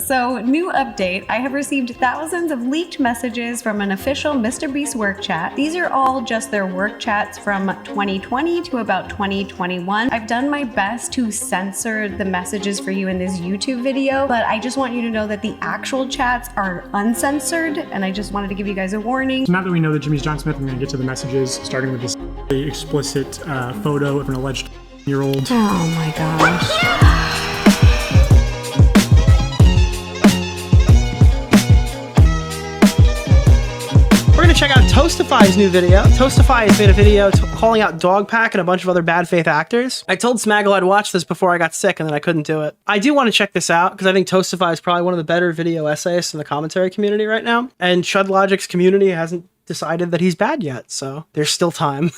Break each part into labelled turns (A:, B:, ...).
A: So, new update. I have received thousands of leaked messages from an official MrBeast work chat. These are all just their work chats from 2020 to about 2021. I've done my best to censor the messages for you in this YouTube video, but I just want you to know that the actual chats are uncensored, and I just wanted to give you guys a warning.
B: So now that we know that Jimmy's John Smith, I'm going to get to the messages, starting with this explicit photo of an alleged year-old.
A: Oh my gosh.
C: We're going to check out Toastify's new video. Toastify has made a video calling out DogPack and a bunch of other bad faith actors. I told Smaggle I'd watch this before I got sick and then I couldn't do it. I do want to check this out because I think Toastify is probably one of the better video essayists in the commentary community right now. And Chudlogic's community hasn't decided that he's bad yet, so there's still time.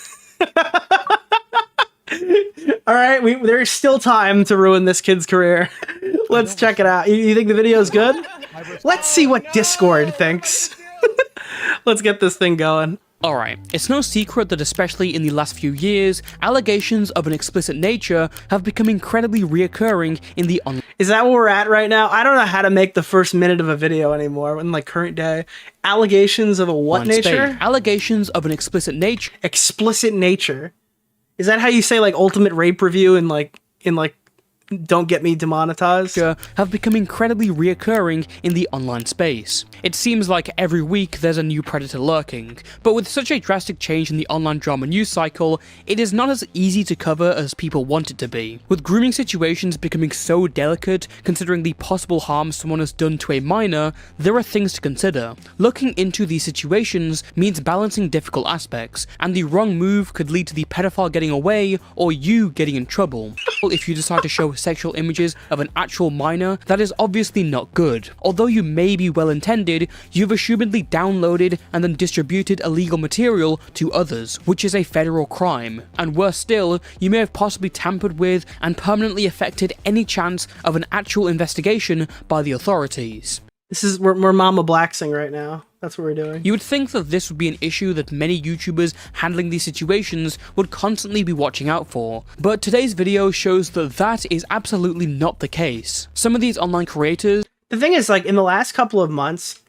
C: All right, there's still time to ruin this kid's career. Let's check it out. You think the video's good? Let's see what Discord thinks. Let's get this thing going.
D: Alright, it's no secret that especially in the last few years, allegations of an explicit nature have become incredibly reoccurring in the online.
C: Is that where we're at right now? I don't know how to make the first minute of a video anymore in like current day. Allegations of a what nature?
D: Allegations of an explicit nature.
C: Explicit nature. Is that how you say like ultimate rape review in like Don't Get Me Demonetized?
D: Have become incredibly reoccurring in the online space. It seems like every week there's a new predator lurking, but with such a drastic change in the online drama news cycle, it is not as easy to cover as people want it to be. With grooming situations becoming so delicate, considering the possible harm someone has done to a minor, there are things to consider. Looking into these situations means balancing difficult aspects, and the wrong move could lead to the pedophile getting away or you getting in trouble. If you decide to show sexual images of an actual minor, that is obviously not good. Although you may be well intended, you've assumedly downloaded and then distributed illegal material to others, which is a federal crime. And worse still, you may have possibly tampered with and permanently affected any chance of an actual investigation by the authorities.
C: This is we're Mama Blacksing right now. That's what we're doing.
D: You would think that this would be an issue that many YouTubers handling these situations would constantly be watching out for, but today's video shows that that is absolutely not the case. Some of these online creators...
C: The thing is, like, in the last couple of months,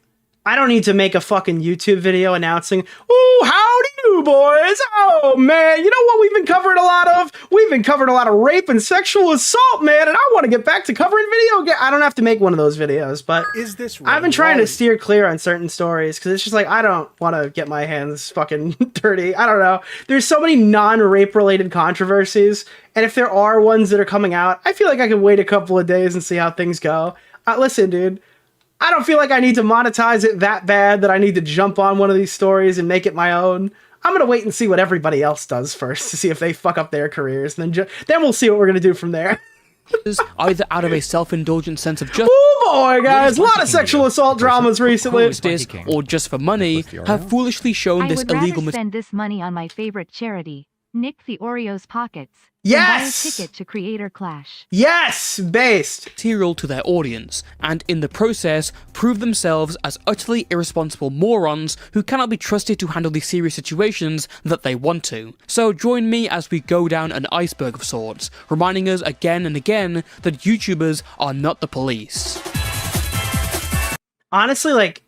C: I don't need to make a fucking YouTube video announcing, "Oh, howdy do, boys! Oh, man, you know what we've been covering a lot of? We've been covering a lot of rape and sexual assault, man, and I want to get back to covering video games." I don't have to make one of those videos, but
E: is this
C: I've been trying to steer clear on certain stories, because it's just like, I don't want to get my hands fucking dirty. I don't know. There's so many non-rape-related controversies, and if there are ones that are coming out, I feel like I can wait a couple of days and see how things go. Listen, dude. I don't feel like I need to monetize it that bad that I need to jump on one of these stories and make it my own. I'm going to wait and see what everybody else does first to see if they fuck up their careers. And then we'll see what we're going to do from there.
D: Either out of a self-indulgent sense of justice,
C: oh boy, guys, a lot of sexual assault dramas recently,
D: or just for money, have foolishly shown this illegal...
F: I would rather spend this money on my favorite charity, Nick DeOrio's pockets.
C: Yes!
F: Buy a ticket to Creator Clash.
C: Yes! Based!
D: ...material to their audience, and in the process, prove themselves as utterly irresponsible morons who cannot be trusted to handle the serious situations that they want to. So join me as we go down an iceberg of sorts, reminding us again and again that YouTubers are not the police.
C: Honestly, like,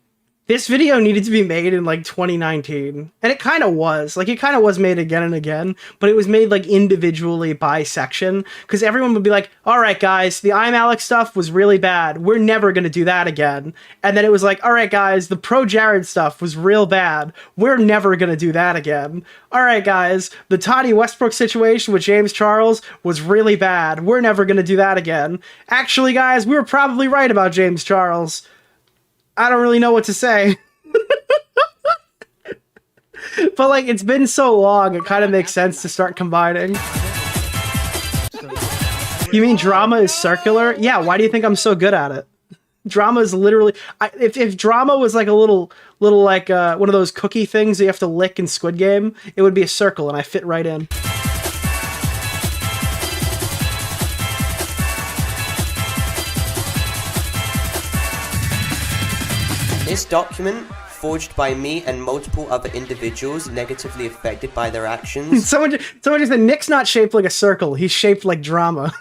C: this video needed to be made in, like, 2019. And it kind of was. Like, it kind of was made again and again. But it was made, like, individually by section. Because everyone would be like, alright, guys, the I'm Alex stuff was really bad. We're never going to do that again. And then it was like, alright, guys, the Pro Jared stuff was real bad. We're never going to do that again. Alright, guys, the Toddy Westbrook situation with James Charles was really bad. We're never going to do that again. Actually, guys, we were probably right about James Charles. I don't really know what to say. But, like, it's been so long, it kind of makes sense to start combining. You mean drama is circular? Yeah, why do you think I'm so good at it? Drama is literally... If drama was like a little like, one of those cookie things that you have to lick in Squid Game, it would be a circle, and I fit right in.
G: This document, forged by me and multiple other individuals negatively affected by their actions.
C: Someone just said, Nick's not shaped like a circle, he's shaped like drama.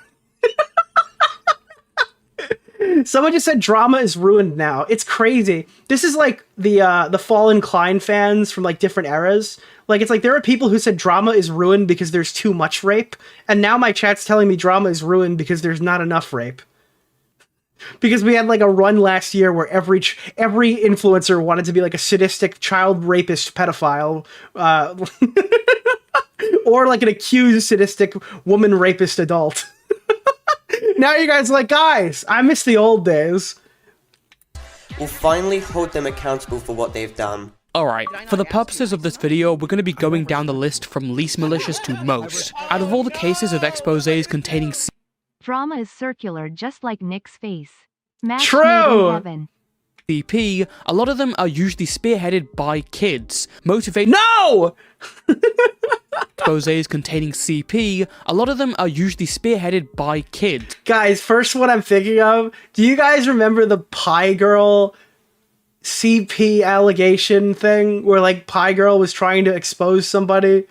C: Someone just said drama is ruined now. It's crazy. This is like the Fallen Klein fans from like different eras. Like, it's like there are people who said drama is ruined because there's too much rape, and now my chat's telling me drama is ruined because there's not enough rape. Because we had like a run last year where every influencer wanted to be like a sadistic child rapist pedophile, or like an accused sadistic woman rapist adult. Now you guys are like, guys, I miss the old days.
G: We'll finally hold them accountable for what they've done.
D: Alright, for the purposes of this video, we're going to be going down the list from least malicious to most. Out of all the cases of exposés containing
F: Drama is circular just like Nick's face. Match
C: True!
F: made in heaven.
D: CP, a lot of them are usually spearheaded by kids. Motivated
C: No!
D: exposés containing CP, a lot of them are usually spearheaded by kids.
C: Guys, first what I'm thinking of, do you guys remember the Pie Girl CP allegation thing where like Pie Girl was trying to expose somebody?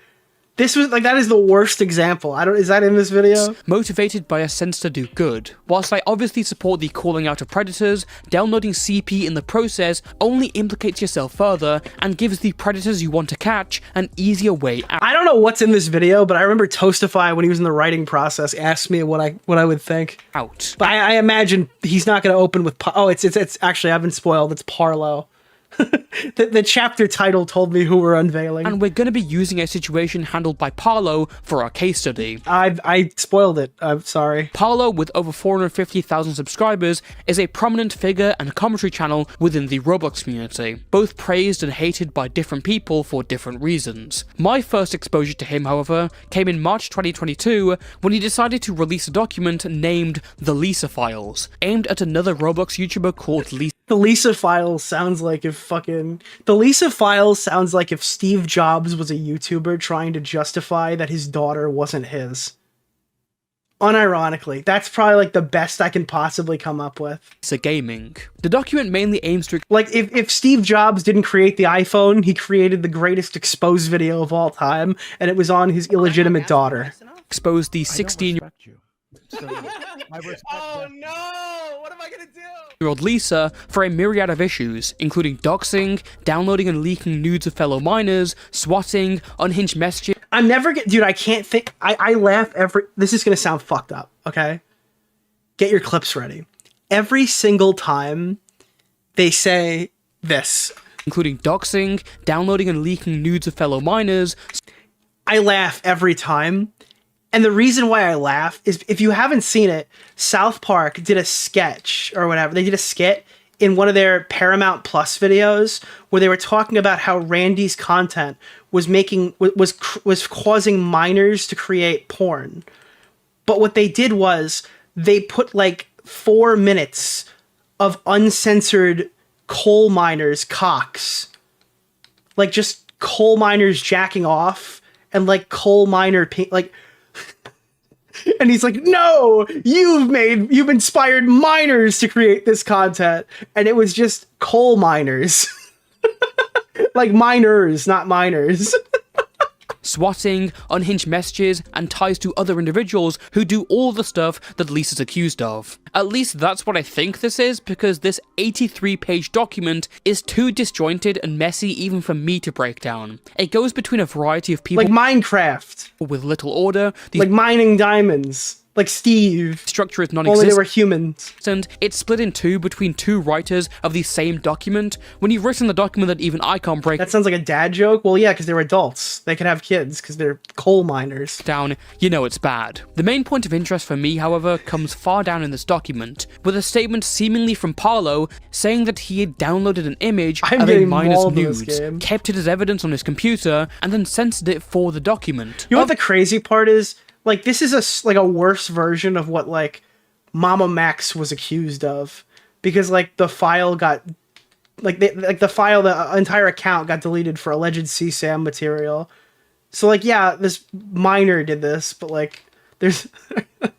C: This was like, that is the worst example. Is that in this video?
D: Motivated by a sense to do good. Whilst I obviously support the calling out of predators, downloading CP in the process only implicates yourself further and gives the predators you want to catch an easier way out.
C: I don't know what's in this video, but I remember Toastify when he was in the writing process asked me what I would think. But I imagine he's not going to open with it's actually, I've been spoiled. It's Parlo. The chapter title told me who we're unveiling.
D: And we're going to be using a situation handled by Parlo for our case study.
C: I spoiled it. I'm sorry.
D: Parlo, with over 450,000 subscribers, is a prominent figure and commentary channel within the Roblox community, both praised and hated by different people for different reasons. My first exposure to him, however, came in March 2022 when he decided to release a document named The Lisa Files, aimed at another Roblox YouTuber called Lisa.
C: The Lisa Files sounds like if Steve Jobs was a YouTuber trying to justify that his daughter wasn't his. Unironically, that's probably like the best I can possibly come up with.
D: Gaming. The document mainly aims to
C: like if Steve Jobs didn't create the iPhone, he created the greatest exposed video of all time, and it was on his illegitimate daughter.
D: Expose the 16
C: Oh no! What am I gonna do?
D: year-old Lisa for a myriad of issues, including doxing, downloading and leaking nudes of fellow minors, swatting, unhinged messages.
C: I'm never dude, I can't think. I laugh this is gonna sound fucked up, okay? Get your clips ready. Every single time they say this,
D: including doxing, downloading and leaking nudes of fellow minors.
C: I laugh every time. And the reason why I laugh is, if you haven't seen it, South Park did a sketch or whatever. They did a skit in one of their Paramount Plus videos where they were talking about how Randy's content was causing minors to create porn. But what they did was they put like 4 minutes of uncensored coal miners' cocks. Like just coal miners jacking off and like coal miner like. And he's like, no, you've inspired minors to create this content. And it was just coal miners. Like miners, not minors.
D: Swatting, unhinged messages, and ties to other individuals who do all the stuff that Lisa's accused of. At least that's what I think this is, because this 83-page document is too disjointed and messy even for me to break down. It goes between a variety of people
C: like Minecraft,
D: with little order,
C: like mining diamonds. Like Steve.
D: Structure is non-existent.
C: Only they were humans.
D: And it's split in two between two writers of the same document. When you've written the document that even I can't break...
C: That sounds like a dad joke? Well, yeah, because they're adults. They can have kids, because they're coal miners.
D: ...down, you know it's bad. The main point of interest for me, however, comes far down in this document, with a statement seemingly from Parlo saying that he had downloaded an image of a minor's nudes, kept it as evidence on his computer, and then censored it for the document.
C: You know what the crazy part is? Like, this is a worse version of what, like, Mama Max was accused of. Because, like, the file got... the entire account got deleted for alleged CSAM material. So, like, yeah, this minor did this, but, like, there's...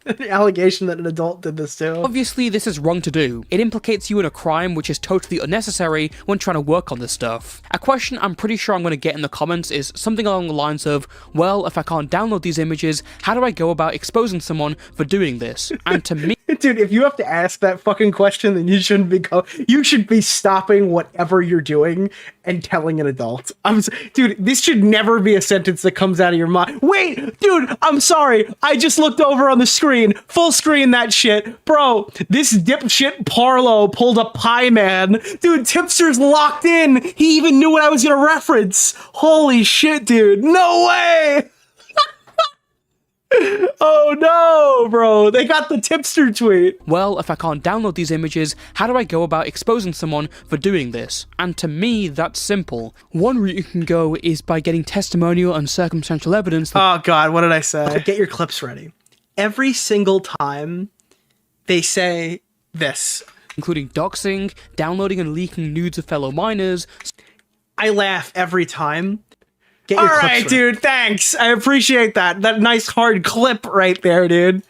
C: The allegation that an adult did this too.
D: Obviously, this is wrong to do. It implicates you in a crime which is totally unnecessary when trying to work on this stuff. A question I'm pretty sure I'm going to get in the comments is something along the lines of, well, if I can't download these images, how do I go about exposing someone for doing this? And to me...
C: Dude, if you have to ask that fucking question, then you shouldn't be you should be stopping whatever you're doing and telling an adult. Dude, this should never be a sentence that comes out of your mind. Wait, dude, I'm sorry. I just looked over on the screen. Full screen that shit. Bro, this dipshit Parlo pulled a pie man. Dude, Tipster's locked in. He even knew what I was gonna reference. Holy shit, dude. No way! Oh no, bro. They got the Tipster tweet.
D: Well, if I can't download these images, how do I go about exposing someone for doing this? And to me, that's simple. One route you can go is by getting testimonial and circumstantial evidence that—
C: Oh god, what did I say? Get your clips ready. Every single time they say this,
D: including doxing, downloading and leaking nudes of fellow minors.
C: I laugh every time. Get your clips ready. Dude, thanks. I appreciate that. That nice hard clip right there, dude.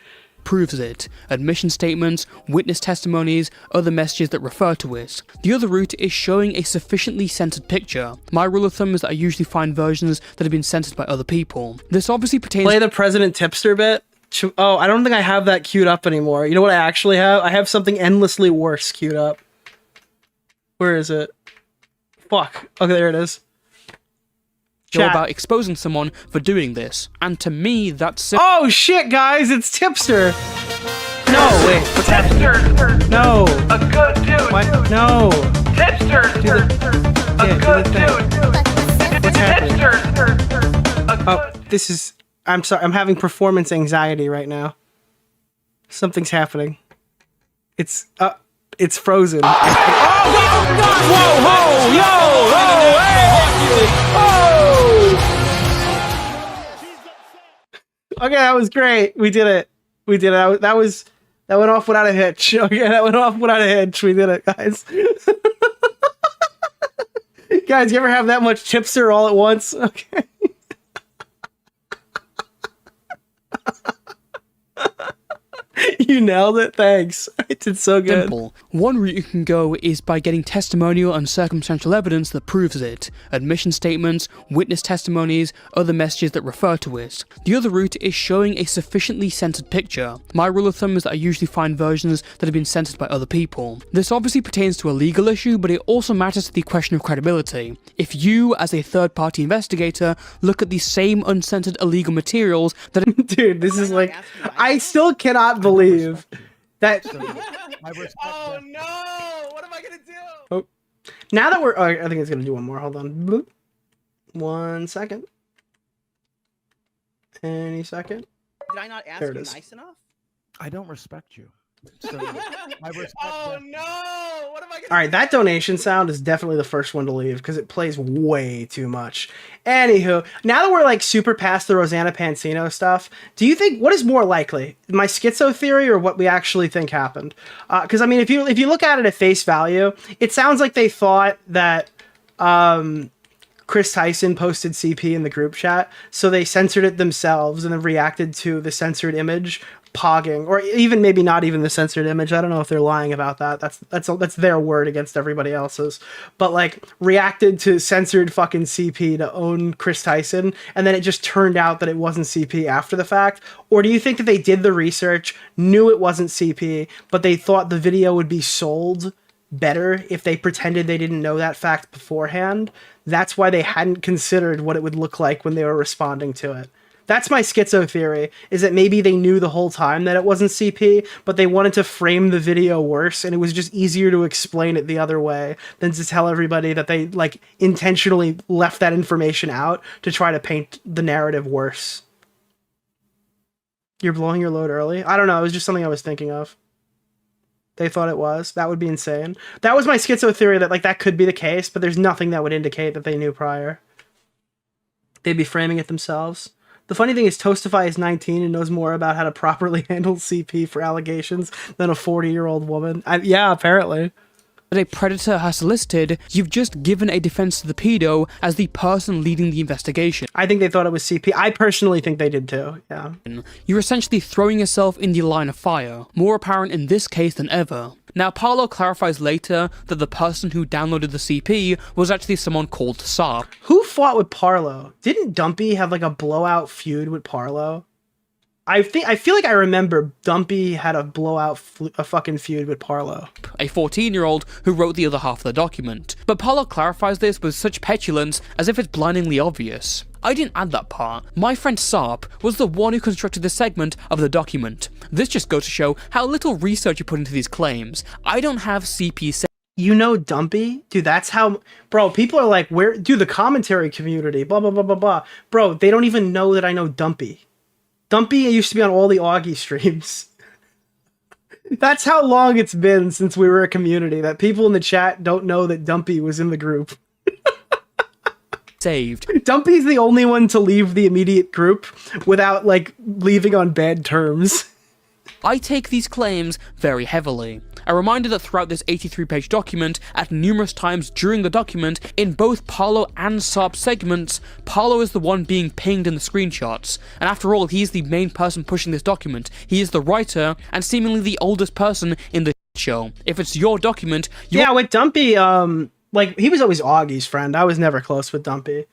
D: Proves it. Admission statements, witness testimonies, other messages that refer to it. The other route is showing a sufficiently censored picture. My rule of thumb is that I usually find versions that have been censored by other people. This obviously pertains—
C: Play the President Tipster bit. Oh, I don't think I have that queued up anymore. You know what I actually have? I have something endlessly worse queued up. Where is it? Fuck. Okay, there it is.
D: Go about exposing someone for doing this. And to me, that's—
C: Oh shit, guys, it's Tipster. No, wait, what's happening? No.
E: A good dude.
C: What? No.
E: Tipster. A good dude.
C: What's happening?
E: Tipster.
C: Oh, this is— I'm sorry, I'm having performance anxiety right now. Something's happening. It's frozen. Oh, God! Whoa, whoa, yo, oh, hey! Oh! Okay, that was great. We did it. We did it. That went off without a hitch. Okay, that went off without a hitch. We did it, guys. Guys, you ever have that much Tipster all at once? Okay. You nailed it. Thanks. It did so good.
D: Simple. One route you can go is by getting testimonial and circumstantial evidence that proves it. Admission statements, witness testimonies, other messages that refer to it. The other route is showing a sufficiently censored picture. My rule of thumb is that I usually find versions that have been censored by other people. This obviously pertains to a legal issue, but it also matters to the question of credibility. If you, as a third-party investigator, look at the same uncensored illegal materials that—
C: Dude, this is like— I still cannot believe that—
E: Oh no! What am I gonna do?
C: Oh. Now that we're— oh, I think it's gonna do one more. Hold on. Boop. 1 second. Any second.
H: Did I not ask
C: There it
H: you
C: is.
H: nice enough?
I: I don't respect you. So I respect
E: Oh no! What am I gonna
C: All right, that donation sound is definitely the first one to leave because it plays way too much. Anywho, now that we're like super past the Rosanna Pansino stuff, do you think— what is more likely, my schizo theory or what we actually think happened? Because I mean, if you look at it at face value, it sounds like they thought that Chris Tyson posted CP in the group chat, so they censored it themselves and then reacted to the censored image pogging, or even maybe not even the censored image. I don't know if they're lying about that. That's their word against everybody else's. But like reacted to censored fucking CP to own Chris Tyson, and then it just turned out that it wasn't CP after the fact? Or do you think that they did the research, knew it wasn't CP, but they thought the video would be sold better if they pretended they didn't know that fact beforehand? That's why they hadn't considered what it would look like when they were responding to it. That's my schizo theory, is that maybe they knew the whole time that it wasn't CP, but they wanted to frame the video worse, and it was just easier to explain it the other way than to tell everybody that they like intentionally left that information out to try to paint the narrative worse. You're blowing your load early? I don't know, it was just something I was thinking of. They thought it was. That would be insane. That was my schizo theory, that like that could be the case, but there's nothing that would indicate that they knew prior. They'd be framing it themselves. The funny thing is Toastify is 19 and knows more about how to properly handle CP for allegations than a 40-year-old woman. Yeah, apparently.
D: that a predator has solicited, you've just given a defense to the pedo as the person leading the investigation.
C: I think they thought it was CP. I personally think they did too, yeah.
D: You're essentially throwing yourself in the line of fire, more apparent in this case than ever. Now, Parlo clarifies later that the person who downloaded the CP was actually someone called Saab.
C: Who fought with Parlo? Didn't Dumpy have like a blowout feud with Parlo? I feel like I remember Dumpy had a fucking feud with Parlo.
D: A 14-year-old who wrote the other half of the document. But Parlo clarifies this with such petulance as if it's blindingly obvious. I didn't add that part. My friend Sarp was the one who constructed the segment of the document. This just goes to show how little research you put into these claims. I don't have CP.
C: You know Dumpy? Dude, that's how... Bro, people are like, where... Dude, the commentary community, blah, blah, blah, blah, blah. Bro, they don't even know that I know Dumpy. Dumpy used to be on all the Augie streams. That's how long it's been since we were a community, that people in the chat don't know that Dumpy was in the group.
D: Saved.
C: Dumpy's the only one to leave the immediate group without, like, leaving on bad terms.
D: I take these claims very heavily. A reminder that throughout this 83-page document, at numerous times during the document, in both Parlo and Sarp segments, Parlo is the one being pinged in the screenshots. And after all, he is the main person pushing this document. He is the writer, and seemingly the oldest person in the show. If it's your document...
C: Yeah, with Dumpy, like, he was always Augie's friend. I was never close with Dumpy.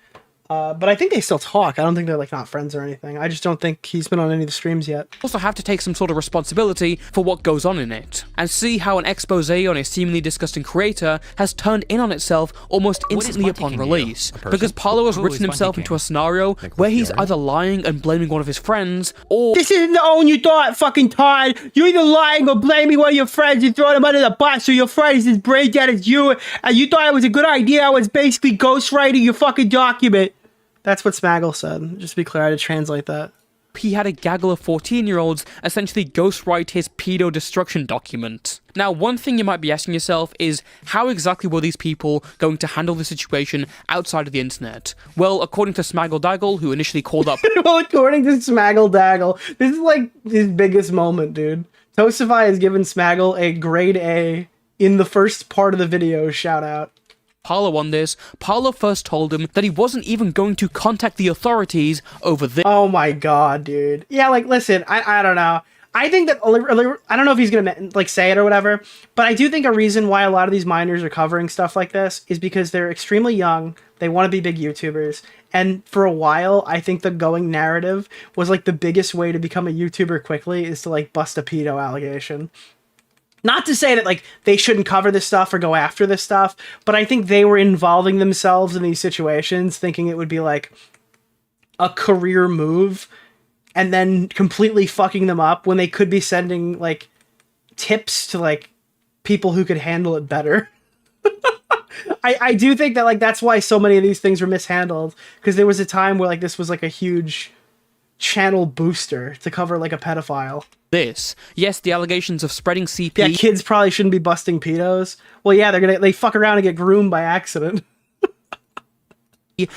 C: But I think they still talk. I don't think they're, like, not friends or anything. I just don't think he's been on any of the streams yet.
D: Also have to take some sort of responsibility for what goes on in it, and see how an expose on a seemingly disgusting creator has turned in on itself almost instantly upon release, because Parlo has written himself into a scenario where he's either lying and blaming one of his friends, or
C: this isn't the own you thought, fucking Todd. You're either lying or blaming one of your friends and throwing them under the bus, so your friend is as brain dead as you, and you thought it was a good idea. I was basically ghostwriting your fucking document. That's what Smaggle said. Just to be clear, I had to translate that.
D: He had a gaggle of 14-year-olds essentially ghostwrite his pedo destruction document. Now, one thing you might be asking yourself is, how exactly were these people going to handle the situation outside of the internet? Well, according to Smaggle Daggle, who initially called up...
C: Well, according to Smaggle Daggle, this is like his biggest moment, dude. Toastify has given Smaggle a grade A in the first part of the video, shout out.
D: Parlo on this. Parlo first told him that he wasn't even going to contact the authorities over this.
C: Oh my god, dude. Yeah, like, listen, I don't know. I think that, I don't know if he's gonna, like, say it or whatever, but I do think a reason why a lot of these minors are covering stuff like this is because they're extremely young, they want to be big YouTubers, and for a while, I think the going narrative was, like, the biggest way to become a YouTuber quickly is to, like, bust a pedo allegation. Not to say that, like, they shouldn't cover this stuff or go after this stuff, but I think they were involving themselves in these situations thinking it would be, like, a career move, and then completely fucking them up when they could be sending, like, tips to, like, people who could handle it better. I do think that, like, that's why so many of these things were mishandled, because there was a time where, like, this was, like, a huge channel booster to cover, like, a pedophile.
D: This. Yes, the allegations of spreading CP...
C: Yeah, kids probably shouldn't be busting pedos. Well, yeah, they fuck around and get groomed by accident.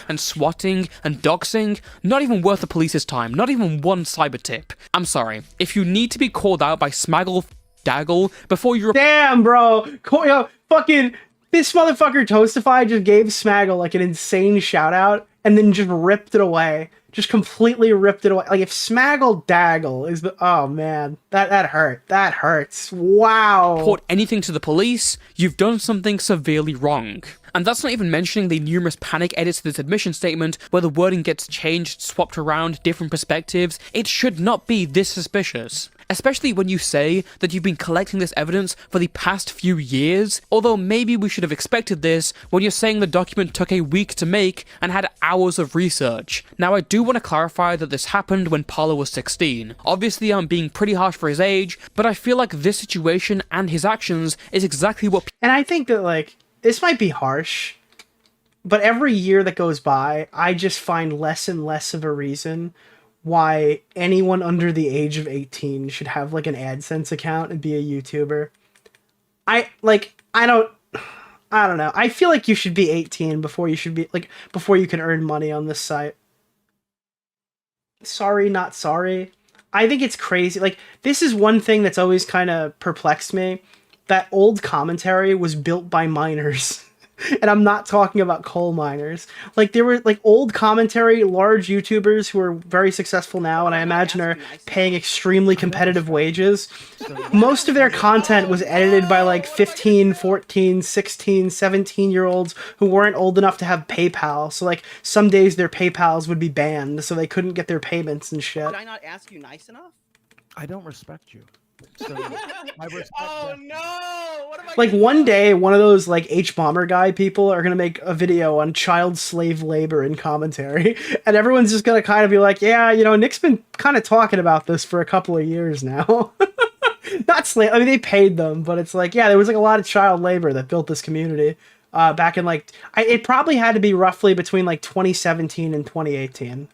D: and swatting and doxing, not even worth the police's time, not even one cyber tip. I'm sorry, if you need to be called out by Smaggle Daggle before you...
C: Damn, bro! Yo, fucking... This motherfucker Toastify just gave Smaggle, like, an insane shout-out, and then just ripped it away. Just completely ripped it away. Like, if Smaggle Daggle is the... Oh, man. That hurt. That hurts. Wow.
D: Report anything to the police, you've done something severely wrong. And that's not even mentioning the numerous panic edits to this admission statement where the wording gets changed, swapped around, different perspectives. It should not be this suspicious. Especially when you say that you've been collecting this evidence for the past few years, although maybe we should have expected this when you're saying the document took a week to make and had hours of research. Now, I do want to clarify that this happened when Parlo was 16. Obviously, I'm being pretty harsh for his age, but I feel like this situation and his actions is exactly what...
C: And I think that, like, this might be harsh, but every year that goes by, I just find less and less of a reason why anyone under the age of 18 should have, like, an AdSense account and be a YouTuber. I don't know. I feel like you should be 18 before you should be, like, before you can earn money on this site. Sorry, not sorry. I think it's crazy. Like, this is one thing that's always kind of perplexed me, that old commentary was built by miners. And I'm not talking about coal miners. Like, there were like old commentary, large YouTubers who are very successful now, and I imagine are paying extremely competitive wages. Most of their content was edited by like 15, 14, 16, 17-year-olds who weren't old enough to have PayPal. So like some days their PayPals would be banned, so they couldn't get their payments and shit.
E: Did I not ask you nice enough?
I: I don't respect you. So I respect
E: Oh
I: that.
E: no! What am I
C: Like
E: gonna
C: one
E: do?
C: day, one of those like H-Bomber guy people are gonna make a video on child slave labor in commentary, and everyone's just gonna kind of be like, yeah, you know, Nick's been kind of talking about this for a couple of years now. Not slave, I mean, they paid them, but it's like, yeah, there was like a lot of child labor that built this community back in like, it probably had to be roughly between like 2017 and 2018.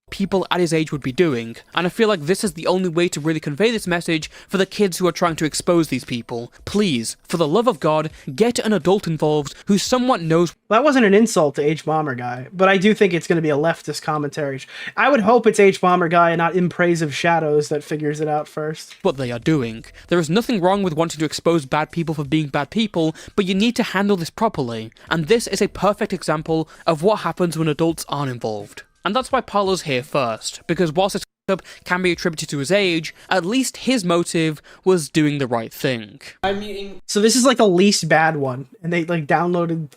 D: People at his age would be doing, and I feel like this is the only way to really convey this message for the kids who are trying to expose these people. Please, for the love of God, get an adult involved who somewhat knows.
C: That wasn't an insult to H-Bomber Guy, but I do think it's going to be a leftist commentary. I would hope it's H-Bomber Guy and not In Praise of Shadows that figures it out first.
D: What they are doing. There is nothing wrong with wanting to expose bad people for being bad people, but you need to handle this properly, and this is a perfect example of what happens when adults aren't involved. And that's why Parlo's here first, because whilst his up can be attributed to his age, at least his motive was doing the right thing.
G: I'm muting
C: So this is like the least bad one, and they like downloaded...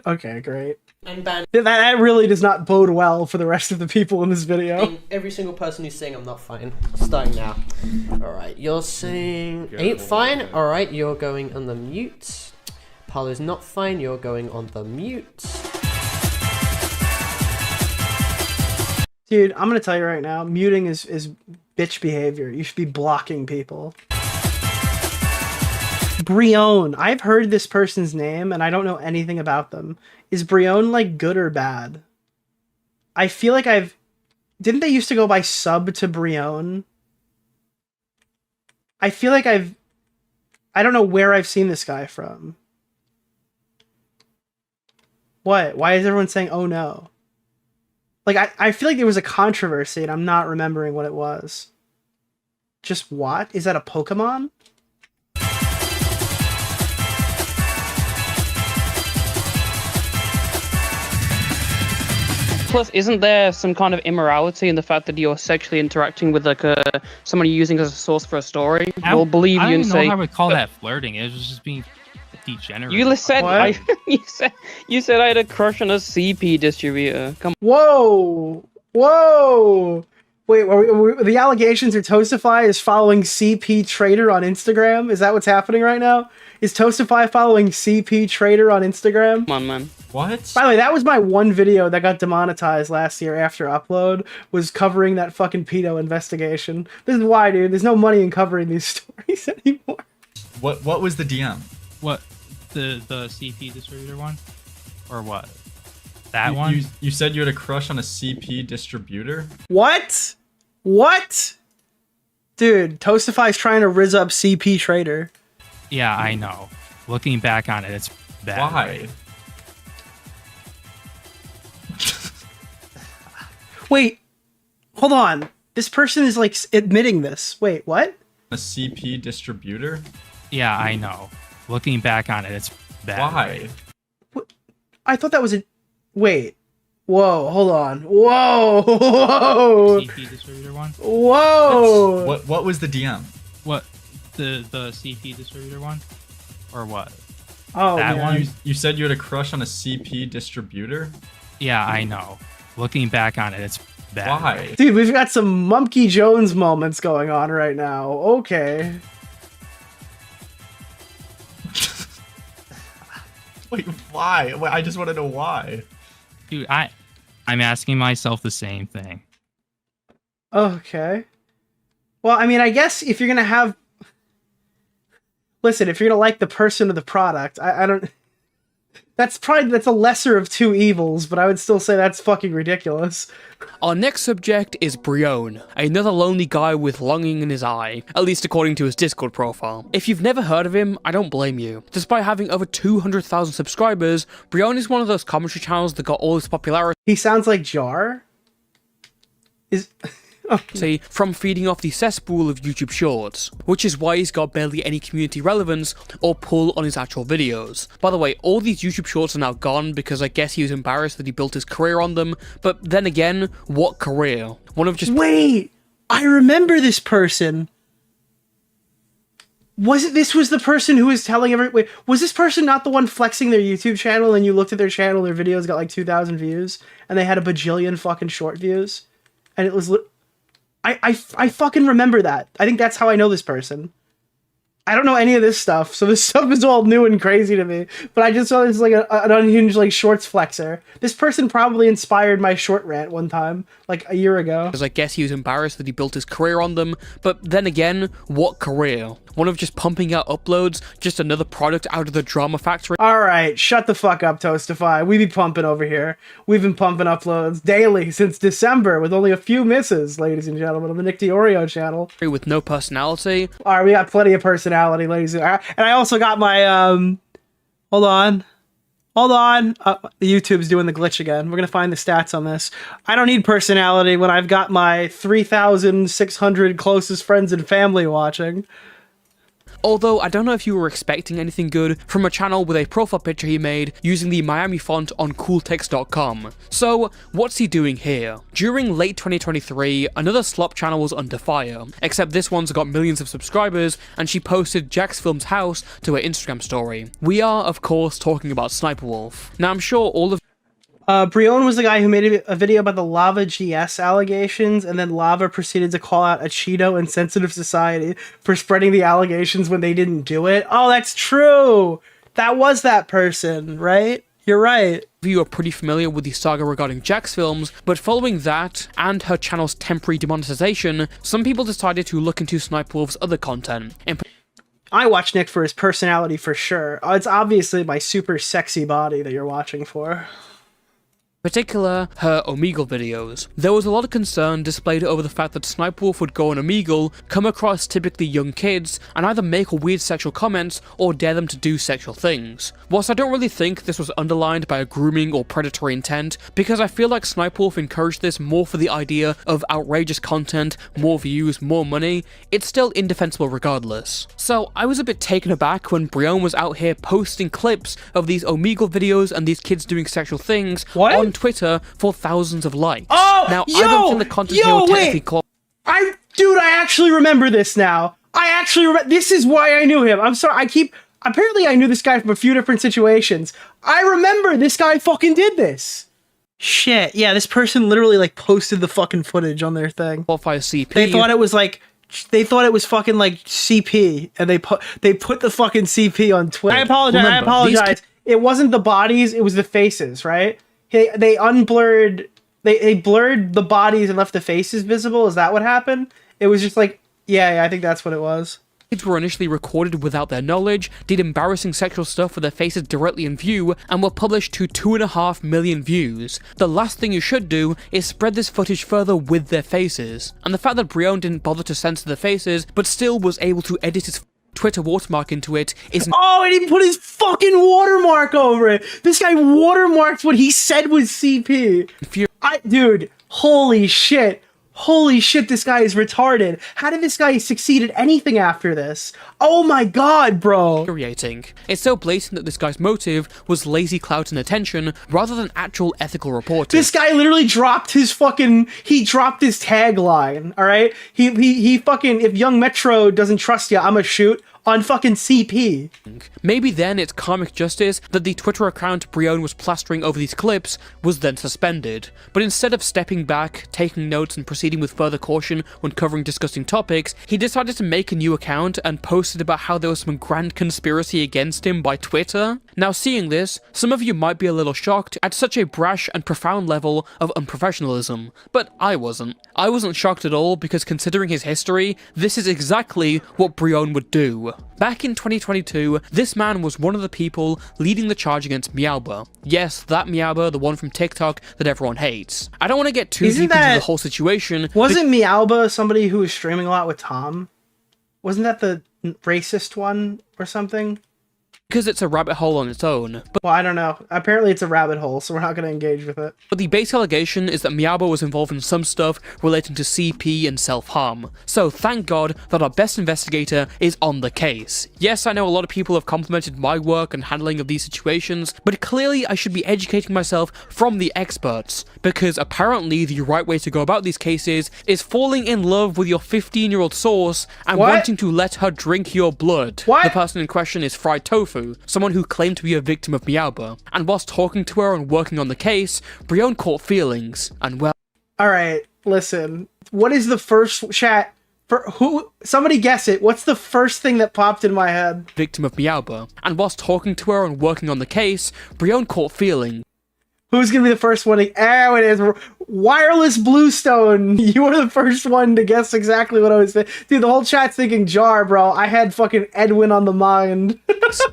C: Okay, great.
G: and banning
C: That really does not bode well for the rest of the people in this video.
G: every single person who's saying I'm not fine. Starting now. Alright, you're saying ain't fine? Alright, you're going on the mute. Parlo's not fine, you're going on the mute.
C: Dude, I'm gonna tell you right now, muting is bitch behavior. You should be blocking people. Breone. I've heard this person's name, and I don't know anything about them. Is Breone, like, good or bad? I feel like I've... Didn't they used to go by sub to Breone? I feel like I've... I don't know where I've seen this guy from. What? Why is everyone saying, oh no? Like, I feel like there was a controversy, and I'm not remembering what it was. Just what? Is that a Pokemon?
D: Plus, isn't there some kind of immorality in the fact that you're sexually interacting with like someone you're using as a source for a story? They'll believe you and say...
H: I don't know how I would call that flirting. It was just being degenerate.
D: You said
C: What?
D: you said I had a crush on a CP distributor. Come
C: Whoa! Whoa! Wait, the allegations are Toastify is following CP Trader on Instagram? Is that what's happening right now? Is Toastify following CP Trader on Instagram?
D: on, man.
H: What?
C: By the way, that was my one video that got demonetized last year after upload, was covering that fucking pedo investigation. This is why, dude. There's no money in covering these stories anymore.
J: What was the DM?
H: What? The CP distributor one? Or what? That one?
J: You said you had a crush on a CP distributor?
C: What? What? Dude, Toastify's trying to rizz up CP Trader.
H: Yeah, I know. Looking back on it, it's bad.
J: Why?
H: Right?
C: Wait, hold on. This person is like admitting this. Wait, what?
J: A CP distributor?
H: Yeah, I know. Looking back on it, it's bad.
J: Why?
C: What? I thought that was a... Wait. Whoa, hold on. Whoa! Whoa!
H: CP distributor one?
C: Whoa!
J: What was the DM?
H: What? The CP distributor one? Or what?
C: Oh,
H: that
C: man.
H: one?
J: You said you had a crush on a CP distributor?
H: Yeah, I know. Looking back on it, it's bad.
J: Why?
C: Dude, we've got some Mumpky Jones moments going on right now. Okay.
J: Wait, why? Wait, I just want to know why.
H: Dude, I'm asking myself the same thing.
C: Okay. Well, I mean, I guess if you're gonna have... Listen, if you're gonna like the person or the product, I don't... That's a lesser of two evils, but I would still say that's fucking ridiculous.
D: Our next subject is Breone, another lonely guy with longing in his eye, at least according to his Discord profile. If you've never heard of him, I don't blame you. Despite having over 200,000 subscribers, Breone is one of those commentary channels that got all his popularity.
C: He sounds like Jar?
D: from feeding off the cesspool of YouTube Shorts, which is why he's got barely any community relevance or pull on his actual videos. By the way, all these YouTube Shorts are now gone because I guess he was embarrassed that he built his career on them, but then again, what career? One of just—
C: Wait! I remember this person. This was the person who was telling wait, was this person not the one flexing their YouTube channel and you looked at their channel, their videos got like 2,000 views and they had a bajillion fucking short views? And it was, I fucking remember that. I think that's how I know this person. I don't know any of this stuff, so this stuff is all new and crazy to me. But I just saw this like an unhinged like shorts flexer. This person probably inspired my short rant one time, like a year ago.
D: Because I guess he was embarrassed that he built his career on them, but then again, what career? One of just pumping out uploads, just another product out of the drama factory?
C: Alright, shut the fuck up, Toastify. We be pumping over here. We've been pumping uploads daily since December with only a few misses, ladies and gentlemen, on the Nick DeOrio channell.
D: With no personality.
C: Alright, we got plenty of personality, ladies and I also got my, hold on. YouTube's doing the glitch again. We're gonna find the stats on this. I don't need personality when I've got my 3,600 closest friends and family watching.
D: Although, I don't know if you were expecting anything good from a channel with a profile picture he made using the Miami font on cooltext.com. So, what's he doing here? During late 2023, another slop channel was under fire, except this one's got millions of subscribers, and she posted Jack's Film's house to her Instagram story. We are, of course, talking about Sniper Wolf. Now, I'm sure all of
C: Breone was the guy who made a video about the Lava GS allegations, and then Lava proceeded to call out a Cheeto and Sensitive Society for spreading the allegations when they didn't do it. Oh, that's true! That was that person, right? You're right.
D: You are pretty familiar with the saga regarding Jack's Films, but following that, and her channel's temporary demonetization, some people decided to look into Sniper Wolf's other content.
C: I watch Nick for his personality for sure. It's obviously my super sexy body that you're watching for.
D: Particular, her Omegle videos. There was a lot of concern displayed over the fact that Sniper Wolf would go on Omegle, come across typically young kids, and either make weird sexual comments or dare them to do sexual things. Whilst I don't really think this was underlined by a grooming or predatory intent, because I feel like Sniper Wolf encouraged this more for the idea of outrageous content, more views, more money, it's still indefensible regardless. So I was a bit taken aback when Breone was out here posting clips of these Omegle videos and these kids doing sexual things on Twitter for thousands of likes.
C: Oh,
D: now, I don't think the content here will technically
C: Dude, I actually remember this now. This is why I knew him. I'm sorry, apparently I knew this guy from a few different situations. I remember this guy fucking did this. Shit, yeah, this person literally like posted the fucking footage on their thing.
D: Qualify as CP.
C: They thought it was fucking like CP, and they put the fucking CP on Twitter. I apologize. It wasn't the bodies, it was the faces, right? They unblurred, they blurred the bodies and left the faces visible. Is that what happened? It was just like, yeah, I think that's what it was.
D: Kids were initially recorded without their knowledge, did embarrassing sexual stuff with their faces directly in view, and were published to 2.5 million views. The last thing you should do is spread this footage further with their faces. And the fact that Breone didn't bother to censor the faces, but still was able to edit his Twitter watermark into it is—
C: Oh, and he put his fucking watermark over it! This guy watermarked what he said was CP! Dude, holy shit, this guy is retarded. How did this guy succeed at anything after this? Oh my god, bro.
D: Infuriating. It's so blatant that this guy's motive was lazy clout and attention rather than actual ethical reporting.
C: This guy literally dropped his tagline, alright? He fucking, if Young Metro doesn't trust you, I'ma shoot on fucking CP.
D: Maybe then it's karmic justice that the Twitter account Breone was plastering over these clips was then suspended. But instead of stepping back, taking notes and proceeding with further caution when covering disgusting topics, he decided to make a new account and posted about how there was some grand conspiracy against him by Twitter. Now seeing this, some of you might be a little shocked at such a brash and profound level of unprofessionalism, but I wasn't. I wasn't shocked at all because considering his history, this is exactly what Breone would do. Back in 2022, this man was one of the people leading the charge against Meowba. Yes, that Meowba, the one from TikTok that everyone hates. I don't want to get too deep into the whole situation.
C: Wasn't Meowba somebody who was streaming a lot with Tom? Wasn't that the racist one or something?
D: because it's a rabbit hole on its own.
C: Well, I don't know. Apparently it's a rabbit hole, so we're not going to engage with it.
D: But the base allegation is that Miyabu was involved in some stuff relating to CP and self-harm. So thank God that our best investigator is on the case. Yes, I know a lot of people have complimented my work and handling of these situations, but clearly I should be educating myself from the experts, because apparently the right way to go about these cases is falling in love with your 15-year-old source and wanting to let her drink your blood. The person in question is Fried Tofu, someone who claimed to be a victim of Miyabu, and whilst talking to her and working on the case, Breone caught feelings, and well...
C: Alright, listen. What is the first chat? For who? Somebody guess it. What's the first thing that popped in my head?
D: Victim of Miyabu, and whilst talking to her and working on the case, Breone caught feelings.
C: Who's gonna be the first one to... Oh, it is Wireless Bluestone. You were the first one to guess exactly what I was thinking. Dude, the whole chat's thinking Jar, bro. I had fucking Edwin on the mind.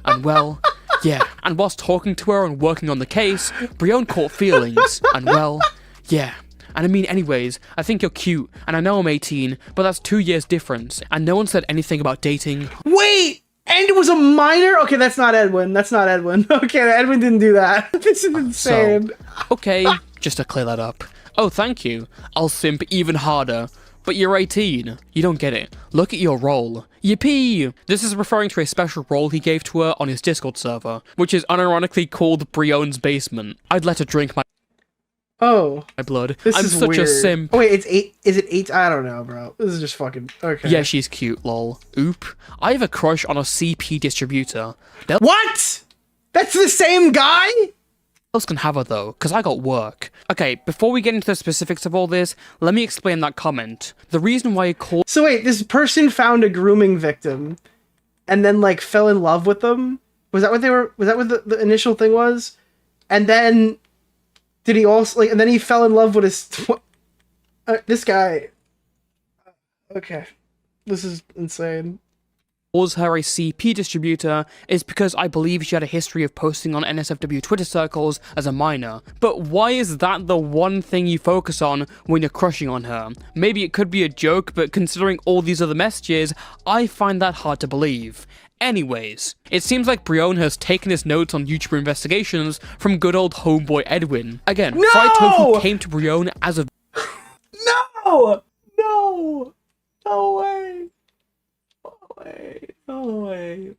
D: And well, yeah. And whilst talking to her and working on the case, Breone caught feelings. And well, yeah. And I mean, anyways, I think you're cute, and I know I'm 18, but that's 2 years difference, and no one said anything about dating.
C: Wait! And it was a minor? Okay, that's not Edwin. That's not Edwin. Okay, Edwin didn't do that. This is insane.
D: So, okay, just to clear that up. Oh, thank you. I'll simp even harder. But you're 18. You don't get it. Look at your role. Yippee! This is referring to a special role he gave to her on his Discord server, which is unironically called Breone's Basement. I'd let her drink my blood. I'm
C: is
D: such
C: weird.
D: a simp.
C: Oh wait, it's 8. Is it 8? I don't know, bro. This is just fucking... Okay.
D: Yeah, she's cute, lol. Oop. I have a crush on a CP distributor.
C: What? That's the same guy?
D: Else can have her though, because I got work. Okay, before we get into the specifics of all this, let me explain that comment. The reason why he called...
C: So wait, this person found a grooming victim and then like fell in love with them? Was that what they were... Was that what the initial thing was? And then... Did he also... like? And then he fell in love with his... this guy... Okay. This is insane.
D: Was her a CP distributor is because I believe she had a history of posting on NSFW Twitter circles as a minor. But why is that the one thing you focus on when you're crushing on her? Maybe it could be a joke, but considering all these other messages, I find that hard to believe. Anyways, it seems like Breone has taken his notes on YouTuber investigations from good old homeboy Edwin. Again,
C: No!
D: Fried Tofu came to Breone as a...
C: No! No! No way! Oh way.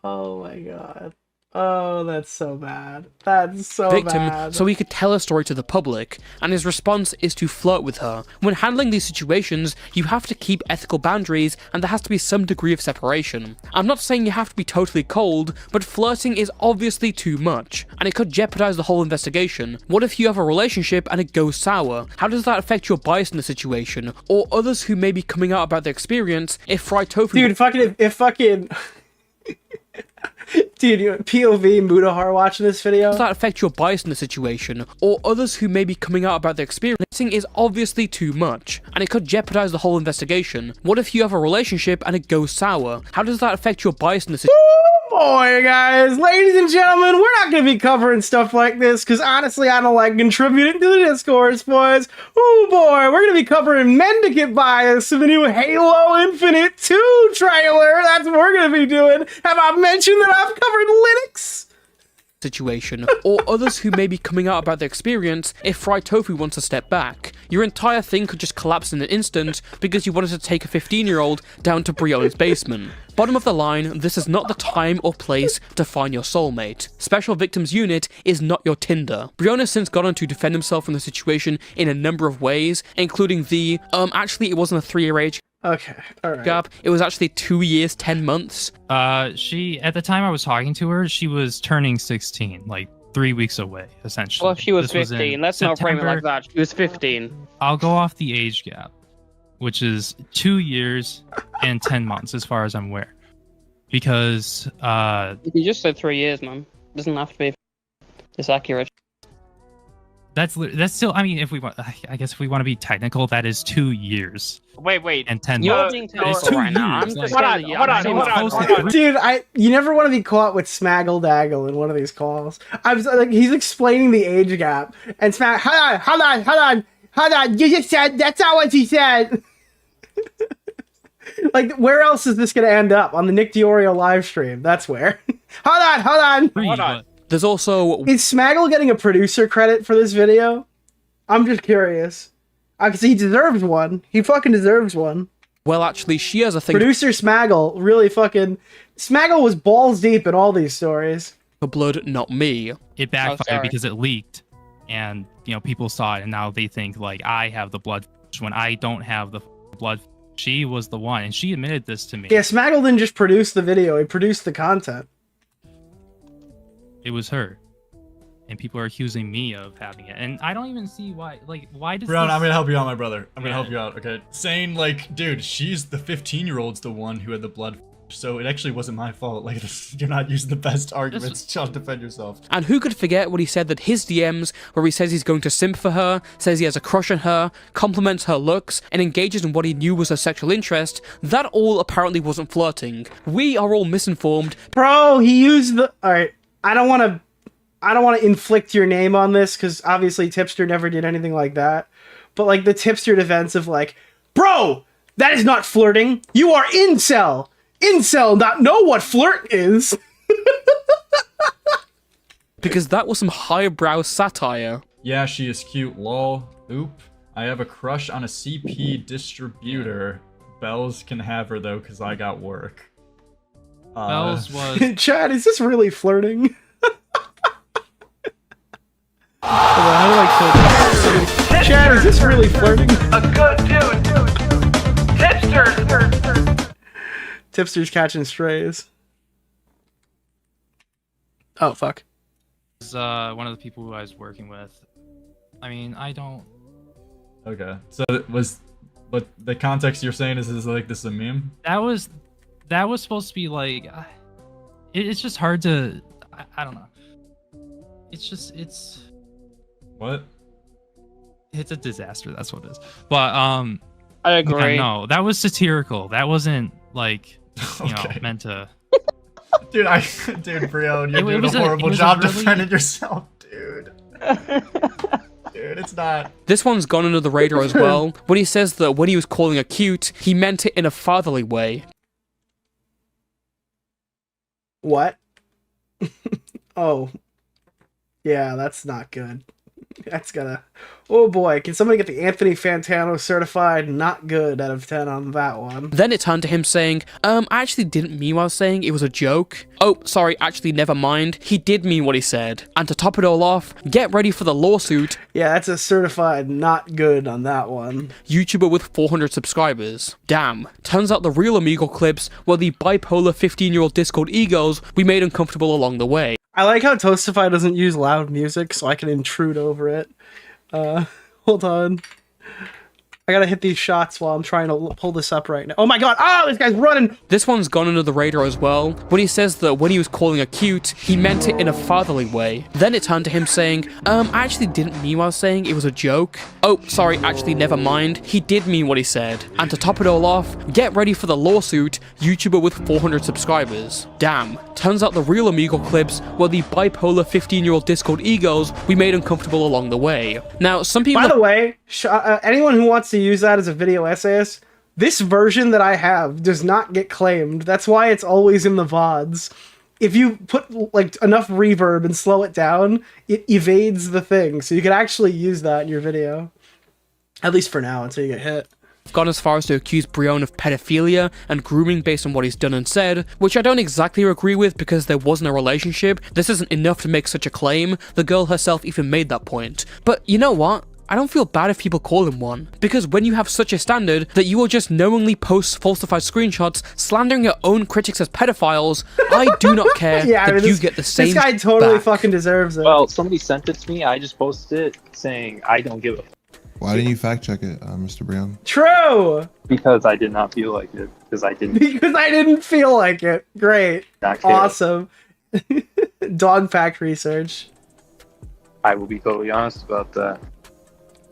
C: Oh my god. Oh, that's so bad. That's so
D: victim
C: bad.
D: so he could tell her story to the public, and his response is to flirt with her. When handling these situations, you have to keep ethical boundaries, and there has to be some degree of separation. I'm not saying you have to be totally cold, but flirting is obviously too much, and it could jeopardize the whole investigation. What if you have a relationship and it goes sour? How does that affect your bias in the situation, or others who may be coming out about their experience if Fried Tofu...
C: Dude, if fucking... Dude, POV Mudahar watching this video?
D: Does that affect your bias in the situation, or others who may be coming out about their experience? Is obviously too much, and it could jeopardize the whole investigation. What if you have a relationship and it goes sour? How does that affect your bias in the situation?
C: Boy, guys, ladies and gentlemen, we're not going to be covering stuff like this, because honestly, I don't like contributing to the discourse, boys. Oh boy, we're going to be covering mendicant bias of the new Halo Infinite 2 trailer. That's what we're going to be doing. Have I mentioned that I've covered Linux?
D: Situation, or others who may be coming out about their experience if Fried Tofu wants to step back. Your entire thing could just collapse in an instant because you wanted to take a 15-year-old down to Breone's basement. Bottom of the line, this is not the time or place to find your soulmate. Special Victims Unit is not your Tinder. Breone has since gone on to defend himself from the situation in a number of ways, including the, actually it wasn't a 3-year age
C: Okay, alright.
D: gap, it was actually 2 years, 10 months.
H: She, at the time I was talking to her, she was turning 16, like 3 weeks away, essentially.
K: Well, she was
H: This
K: 15. Let's not frame it like that. She was 15.
H: I'll go off the age gap, which is 2 years and 10 months, as far as I'm aware. Because,
K: You just said 3 years, man. Doesn't have to be. It's accurate.
H: that's still, I mean, if we want, I guess if we want to be technical, that is 2 years.
K: Wait.
H: And 10
K: You're
H: months.
K: being
H: It's
K: terrible
H: 2
K: right now. I'm
H: years.
K: just
H: Like,
K: scared of you.
H: hold on.
C: Dude, you never want to be caught with Smaggle Daggle in one of these calls. I was like, he's explaining the age gap, and hold on, you just said, that's not what he said. Like, where else is this gonna end up? On the Nick DeOrio live stream, that's where. Hold on.
D: There's also...
C: Is Smaggle getting a producer credit for this video? I'm just curious. Because he deserves one. He fucking deserves one.
D: Well, actually, she has a thing...
C: Producer Smaggle really fucking... Smaggle was balls deep in all these stories.
D: For blood, not me.
H: It backfired because it leaked. And, you know, people saw it and now they think, like, I have the blood when I don't have the blood. She was the one, and she admitted this to me.
C: Yeah, Smaggle didn't just produce the video, he produced the content.
H: It was her. And people are accusing me of having it. And I don't even see why, like, why does
J: Breone,
H: this...
J: I'm gonna help you out, my brother. I'm gonna help you out, okay? Saying, like, dude, she's the 15-year-old's the one who had the blood, so it actually wasn't my fault. Like, you're not using the best arguments to defend yourself.
D: And who could forget when he said that his DMs, where he says he's going to simp for her, says he has a crush on her, compliments her looks, and engages in what he knew was her sexual interest, that all apparently wasn't flirting. We are all misinformed.
C: Bro, he used the... Alright, I don't want to inflict your name on this, because obviously Tipster never did anything like that. But, like, the Tipster defense of, like, bro, that is not flirting. You are incel. Incel not know what flirt is.
D: Because that was some highbrow satire.
J: Yeah, she is cute, lol. Oop. I have a crush on a CP distributor. Bells can have her, though, because I got work.
H: Bells was...
C: Chad, is this really flirting? How do I kill this? Chad, is this really flirting?
E: A good dude. Tipster.
C: Tipster's catching strays. Oh, fuck.
H: Was, one of the people who I was working with. I mean, I don't...
J: Okay, so but the context you're saying is like this is a meme?
H: That was supposed to be like... it's just hard to... I don't know. It's...
J: What?
H: It's a disaster, that's what it is. But,
K: I agree.
H: Yeah, no, that was satirical. That wasn't, like, you know, meant to...
J: Dude, Breone, you're doing a horrible job defending yourself, dude. Dude, it's not.
D: This one's gone under the radar as well, when he says that when he was calling her cute, he meant it in a fatherly way.
C: What? Oh. Yeah, that's not good. That's gonna... Oh boy, can somebody get the Anthony Fantano certified not good out of 10 on that one?
D: Then it turned to him saying, I actually didn't mean what I was saying, it was a joke. Oh, sorry, actually, never mind. He did mean what he said. And to top it all off, get ready for the lawsuit.
C: Yeah, that's a certified not good on that one.
D: YouTuber with 400 subscribers. Damn. Turns out the real Amigo clips were the bipolar 15-year-old Discord egos we made uncomfortable along the way.
C: I like how Toastify doesn't use loud music, so I can intrude over it. Hold on. I gotta hit these shots while I'm trying to pull this up right now. Oh my god! Oh, this guy's running!
D: This one's gone under the radar as well, when he says that when he was calling her cute, he meant it in a fatherly way. Then it turned to him saying, I actually didn't mean what I was saying, it was a joke. Oh, sorry, actually, never mind. He did mean what he said. And to top it all off, get ready for the lawsuit, YouTuber with 400 subscribers. Damn. Turns out the real Amigo clips were the bipolar 15-year-old Discord egos we made uncomfortable along the way. Now, some people...
C: By the way, anyone who wants to use that as a video essayist, this version that I have does not get claimed. That's why it's always in the VODs. If you put like enough reverb and slow it down, it evades the thing. So you can actually use that in your video. At least for now, until you get hit.
D: Gone as far as to accuse Breone of pedophilia and grooming based on what he's done and said, which I don't exactly agree with because there wasn't a relationship. This isn't enough to make such a claim. The girl herself even made that point. But you know what? I don't feel bad if people call him one, because when you have such a standard that you will just knowingly post falsified screenshots slandering your own critics as pedophiles, I do not care that you get the same.
C: This guy totally
D: back.
C: fucking deserves it.
L: Well, somebody sent it to me, I just posted it saying I don't give a
M: Why didn't you fact check it, Mr. Breone?
C: True!
L: Because I did not feel like it. Because I didn't.
C: Because I didn't feel like it. Great. Awesome. Dog pack research.
L: I will be totally honest about that.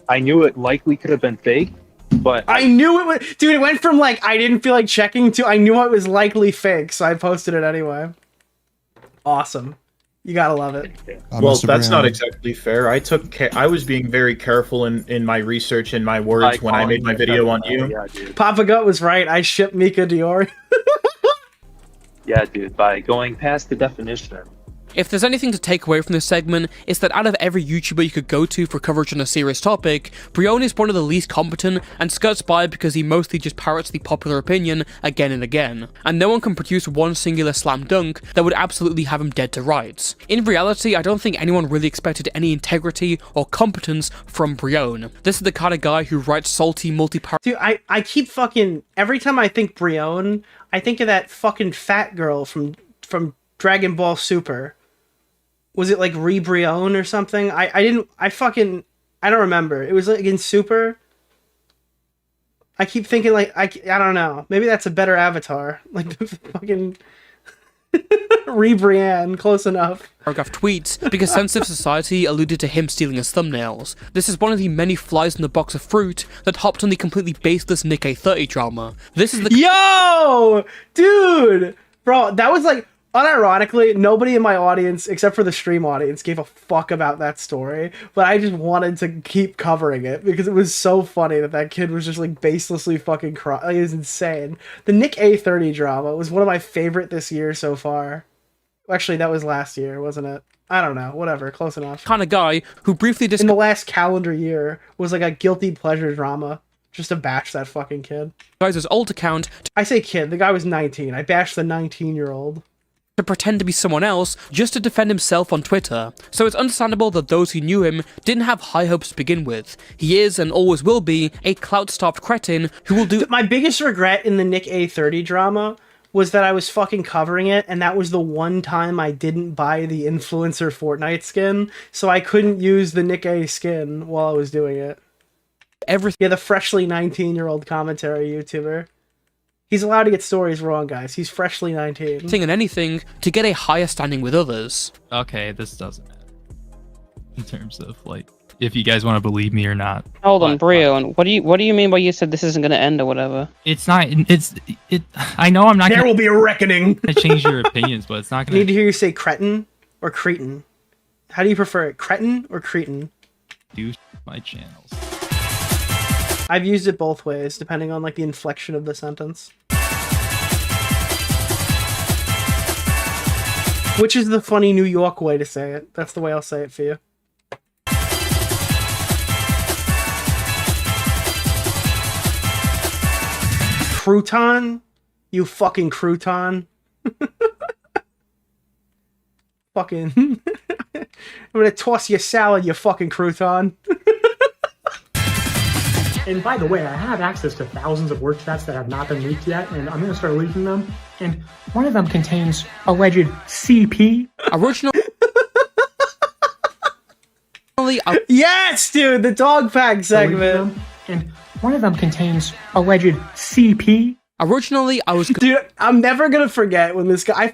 L: I knew it likely could have been fake, but...
C: I knew it was... Dude, it went from, like, I didn't feel like checking to I knew it was likely fake, so I posted it anyway. Awesome. You gotta love it.
N: Well, that's not exactly fair. I was being very careful in my research and my words when I made my video on you.
C: Papa Gut was right. I shipped Nicholas DeOrio.
L: Yeah, dude, by going past the definition.
D: If there's anything to take away from this segment, it's that out of every YouTuber you could go to for coverage on a serious topic, Breone is one of the least competent and skirts by because he mostly just parrots the popular opinion again and again, and no one can produce one singular slam dunk that would absolutely have him dead to rights. In reality, I don't think anyone really expected any integrity or competence from Breone. This is the kind of guy who writes salty multi-part-
C: Dude, I keep fucking, every time I think Breone, I think of that fucking fat girl from Dragon Ball Super. Was it like Breone or something? I don't remember. It was like in Super. I keep thinking like, I don't know. Maybe that's a better avatar. Like the fucking Breone, close enough.
D: Paragraph tweets because sensitive society alluded to him stealing his thumbnails. This is one of the many flies in the box of fruit that hopped on the completely baseless Nick A30 drama. This is the-
C: Yo! Dude! Bro, that was like, unironically, nobody in my audience, except for the stream audience, gave a fuck about that story, but I just wanted to keep covering it because it was so funny that kid was just like baselessly fucking crying. Like, it was insane. The Nick A30 drama was one of my favorite this year so far. Actually, that was last year, wasn't it? I don't know. Whatever. Close enough.
D: Kind of guy who briefly
C: in the last calendar year was like a guilty pleasure drama. Just to bash that fucking kid.
D: Guy's old account.
C: I say kid. The guy was 19. I bashed the 19-year-old.
D: To pretend to be someone else just to defend himself on Twitter. So it's understandable that those who knew him didn't have high hopes to begin with. He is and always will be a clout-starved cretin who will do-
C: My biggest regret in the Nick A30 drama was that I was fucking covering it, and that was the one time I didn't buy the influencer Fortnite skin, so I couldn't use the Nick A skin while I was doing it. Yeah, the freshly 19-year-old commentary YouTuber. He's allowed to get stories wrong, guys. He's freshly 19.
D: And anything to get a higher standing with others.
H: Okay, this doesn't matter. In terms of, like, if you guys want to believe me or not.
K: Hold on, Breone. What do you mean by you said this isn't going to end or whatever?
H: It's not, I know I'm not
C: There will be a reckoning!
H: gonna change your opinions, but it's not
C: I
H: gonna-
C: need to hear you say cretin or cretin. How do you prefer it, cretin or cretin?
H: Do my channels.
C: I've used it both ways, depending on like the inflection of the sentence. Which is the funny New York way to say it. That's the way I'll say it for you. Crouton? You fucking crouton. Fucking... I'm gonna toss your salad, you fucking crouton.
B: And by the way, I have access to thousands of work chats that have not been leaked yet, and I'm going to start leaking them. And one of them contains alleged CP.
D: Original.
C: Yes, dude, the DogPack segment.
B: And one of them contains alleged CP.
D: Originally, I was...
C: Dude, I'm never going to forget when this guy...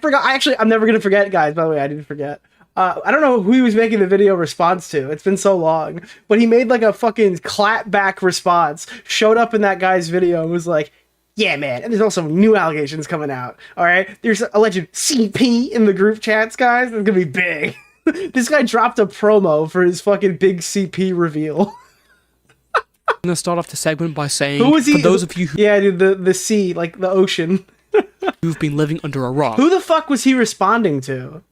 C: I'm never going to forget, guys. By the way, I didn't forget. I don't know who he was making the video response to. It's been so long. But he made like a fucking clapback response, showed up in that guy's video and was like, yeah, man. And there's also new allegations coming out. All right. There's alleged CP in the group chats, guys. It's going to be big. This guy dropped a promo for his fucking big CP reveal.
D: I'm going to start off the segment by saying,
C: who was he?
D: For those of you who...
C: Yeah, dude, the sea, like the ocean.
D: who've been living under a rock.
C: Who the fuck was he responding to?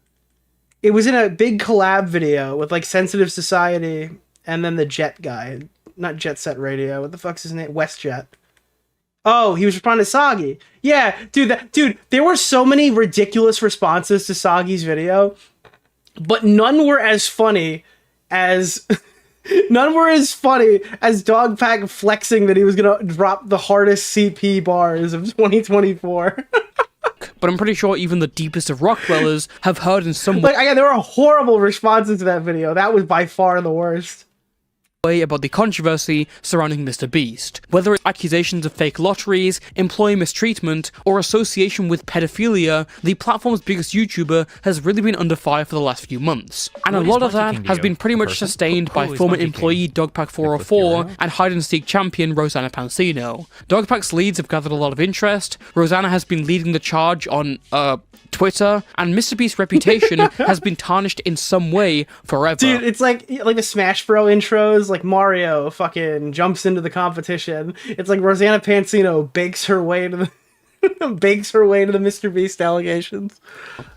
C: It was in a big collab video with like Sensitive Society and then the Jet guy. Not Jet Set Radio. What the fuck's his name? WestJet. Oh, he was responding to Soggy. Yeah, dude, there were so many ridiculous responses to Soggy's video, but none were as funny as DogPack flexing that he was gonna drop the hardest CP bars of 2024.
D: But I'm pretty sure even the deepest of rock dwellers have heard in some way.
C: Like, there were horrible responses to that video. That was by far the worst.
D: About the controversy surrounding Mr. Beast. Whether it's accusations of fake lotteries, employee mistreatment, or association with pedophilia, the platform's biggest YouTuber has really been under fire for the last few months. And a lot of that has been pretty much sustained by former employee DogPack404 and hide-and-seek champion Rosanna Pansino. DogPack's leads have gathered a lot of interest, Rosanna has been leading the charge on, Twitter, and Mr. Beast's reputation has been tarnished in some way forever.
C: Dude, it's like the Smash Bro intros, like Mario fucking jumps into the competition. It's like Rosanna Pansino bakes her way to the Bakes her way to the Mr. Beast allegations.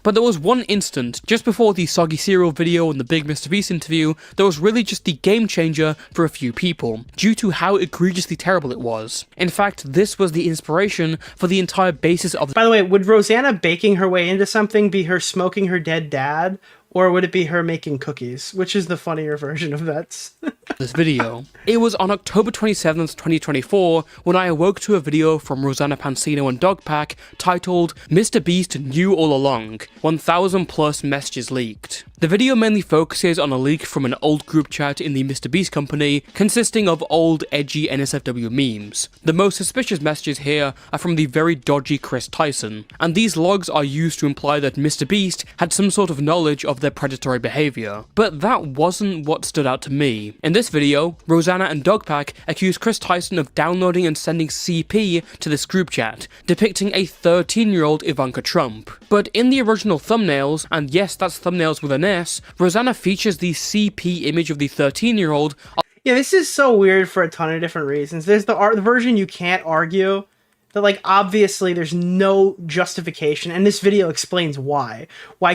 D: But there was one instant, just before the Soggy Cereal video and the big Mr. Beast interview, that was really just the game changer for a few people, due to how egregiously terrible it was. In fact, this was the inspiration for the entire basis of—
C: By the way, would Rosanna baking her way into something be her smoking her dead dad? Or would it be her making cookies? Which is the funnier version of that?
D: this video. It was on October 27th, 2024, when I awoke to a video from Rosanna, Pansino and DogPack titled Mr. Beast Knew All Along, 1000 plus messages leaked. The video mainly focuses on a leak from an old group chat in the Mr. Beast company, consisting of old, edgy NSFW memes. The most suspicious messages here are from the very dodgy Chris Tyson, and these logs are used to imply that Mr. Beast had some sort of knowledge of their predatory behavior. But that wasn't what stood out to me. In this video, Rosanna and DogPack accused Chris Tyson of downloading and sending CP to this group chat, depicting a 13-year-old Ivanka Trump. But in the original thumbnails, and yes, that's thumbnails with an S, Rosanna features the CP image of the 13-year-old.
C: Yeah, this is so weird for a ton of different reasons. There's the version you can't argue, that like obviously there's no justification, and this video explains why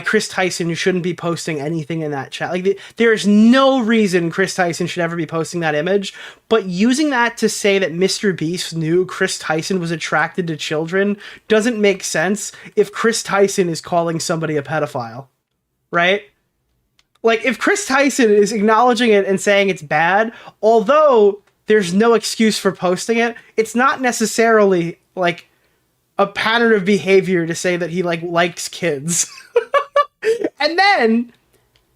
C: Chris Tyson shouldn't be posting anything in that chat. Like there's no reason Chris Tyson should ever be posting that image, but using that to say that Mr. Beast knew Chris Tyson was attracted to children doesn't make sense if Chris Tyson is calling somebody a pedophile, right? Like, if Chris Tyson is acknowledging it and saying it's bad, although there's no excuse for posting it, it's not necessarily, like, a pattern of behavior to say that he, like, likes kids. And then,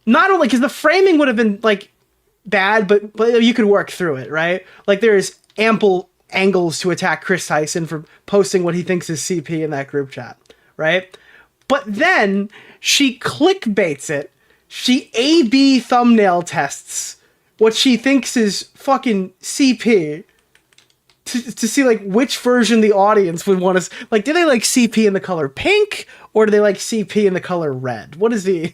C: not only, because the framing would have been, like, bad, but you could work through it, right? Like, there's ample angles to attack Chris Tyson for posting what he thinks is CP in that group chat, right? But then, she clickbaits it. She A/B thumbnail tests what she thinks is fucking CP to see like which version the audience would want to like. Do they like CP in the color pink or do they like CP in the color red? What is the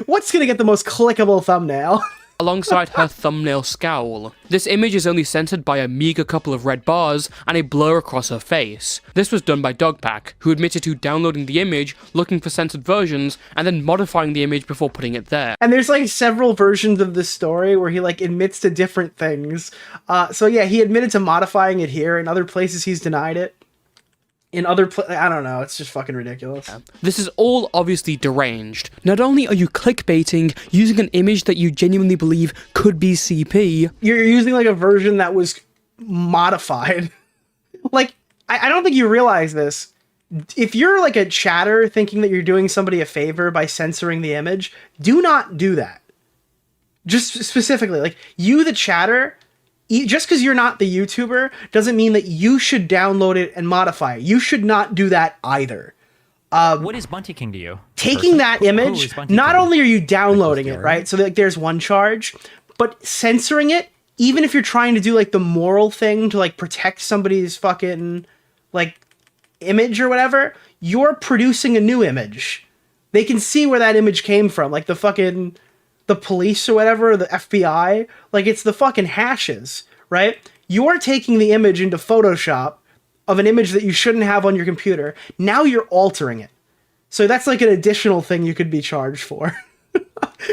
C: what's gonna get the most clickable thumbnail?
D: Alongside her thumbnail scowl. This image is only censored by a meager couple of red bars and a blur across her face. This was done by DogPack, who admitted to downloading the image, looking for censored versions, and then modifying the image before putting it there.
C: And there's like several versions of this story where he like admits to different things. So yeah, he admitted to modifying it here. In other places he's denied it. In other I don't know, it's just fucking ridiculous.
D: This is all obviously deranged. Not only are you clickbaiting using an image that you genuinely believe could be CP,
C: you're using like a version that was modified. Like, I don't think you realize this. If you're like a chatter thinking that you're doing somebody a favor by censoring the image, do not do that. Just specifically, like, you the chatter, just because you're not the YouTuber doesn't mean that you should download it and modify it. You should not do that either.
O: What is Bunty King to you?
C: Taking that image, not only are you downloading it, right? So like there's one charge, but censoring it, even if you're trying to do like the moral thing to like protect somebody's fucking like image or whatever, you're producing a new image. They can see where that image came from, like the police or whatever, the FBI, like it's the fucking hashes, right? You're taking the image into Photoshop of an image that you shouldn't have on your computer. Now you're altering it. So that's like an additional thing you could be charged for.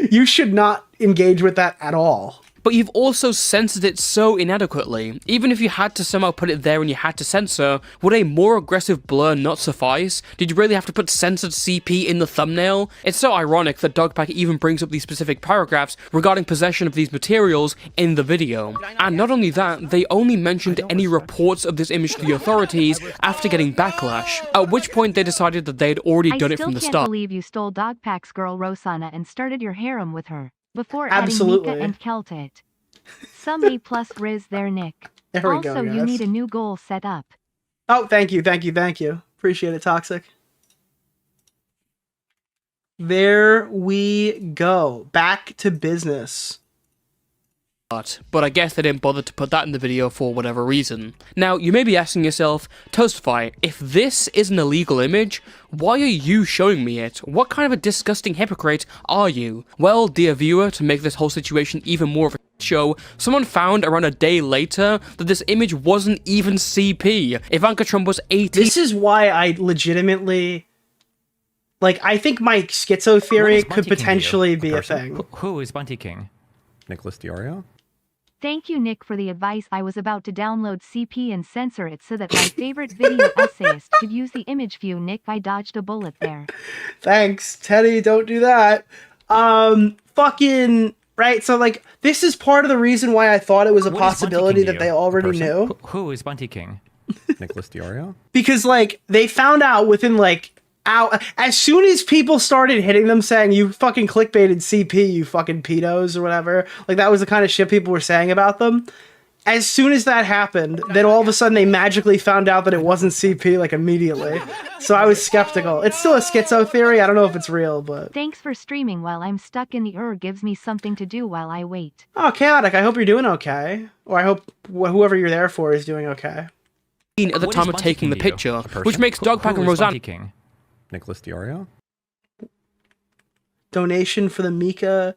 C: You should not engage with that at all.
D: But you've also censored it so inadequately. Even if you had to somehow put it there and you had to censor, would a more aggressive blur not suffice? Did you really have to put censored CP in the thumbnail? It's so ironic that DogPack even brings up these specific paragraphs regarding possession of these materials in the video. And not only that, they only mentioned any reports of this image to the authorities after getting backlash, at which point they decided that they had already done it from the start.
F: I still can't believe you stole DogPack's girl Rosanna and started your harem with her. Before adding
C: Absolutely.
F: Mika and Keltit. Some A+ riz there, Nick.
C: There we
F: also,
C: go,
F: you
C: guys.
F: need a new goal set up.
C: Oh, thank you. Appreciate it, Toxic. There we go. Back to business.
D: But I guess they didn't bother to put that in the video for whatever reason. Now, you may be asking yourself, Toastify, if this is an illegal image, why are you showing me it? What kind of a disgusting hypocrite are you? Well, dear viewer, to make this whole situation even more of a show, someone found around a day later that this image wasn't even CP. Ivanka Trump was 18.
C: This is why I legitimately... Like, I think my schizo theory could potentially be a thing.
O: Who is Bunty King?
P: Nicholas DeOrio?
F: Thank you, Nick, for the advice. I was about to download CP and censor it so that my favorite video essayist could use the image view. Nick, I dodged a bullet there.
C: Thanks, Teddy, don't do that. Fucking... Right, so, like, this is part of the reason why I thought it was a possibility that they already knew.
O: Who is Bunty King?
P: Nicholas DeOrio?
C: Because, like, they found out within, like, as soon as people started hitting them saying, you fucking clickbaited CP, you fucking pedos or whatever, like that was the kind of shit people were saying about them. As soon as that happened, then all of a sudden they magically found out that it wasn't CP, like immediately. So I was skeptical. It's still a schizo theory. I don't know if it's real, but...
F: Thanks for streaming while I'm stuck in the gives me something to do while I wait.
C: Oh, Chaotic, I hope you're doing okay. Or I hope whoever you're there for is doing okay.
D: At the time of taking the picture, which makes DogPack and Rosanna...
P: Nicholas DeOrio?
C: Donation for the Nika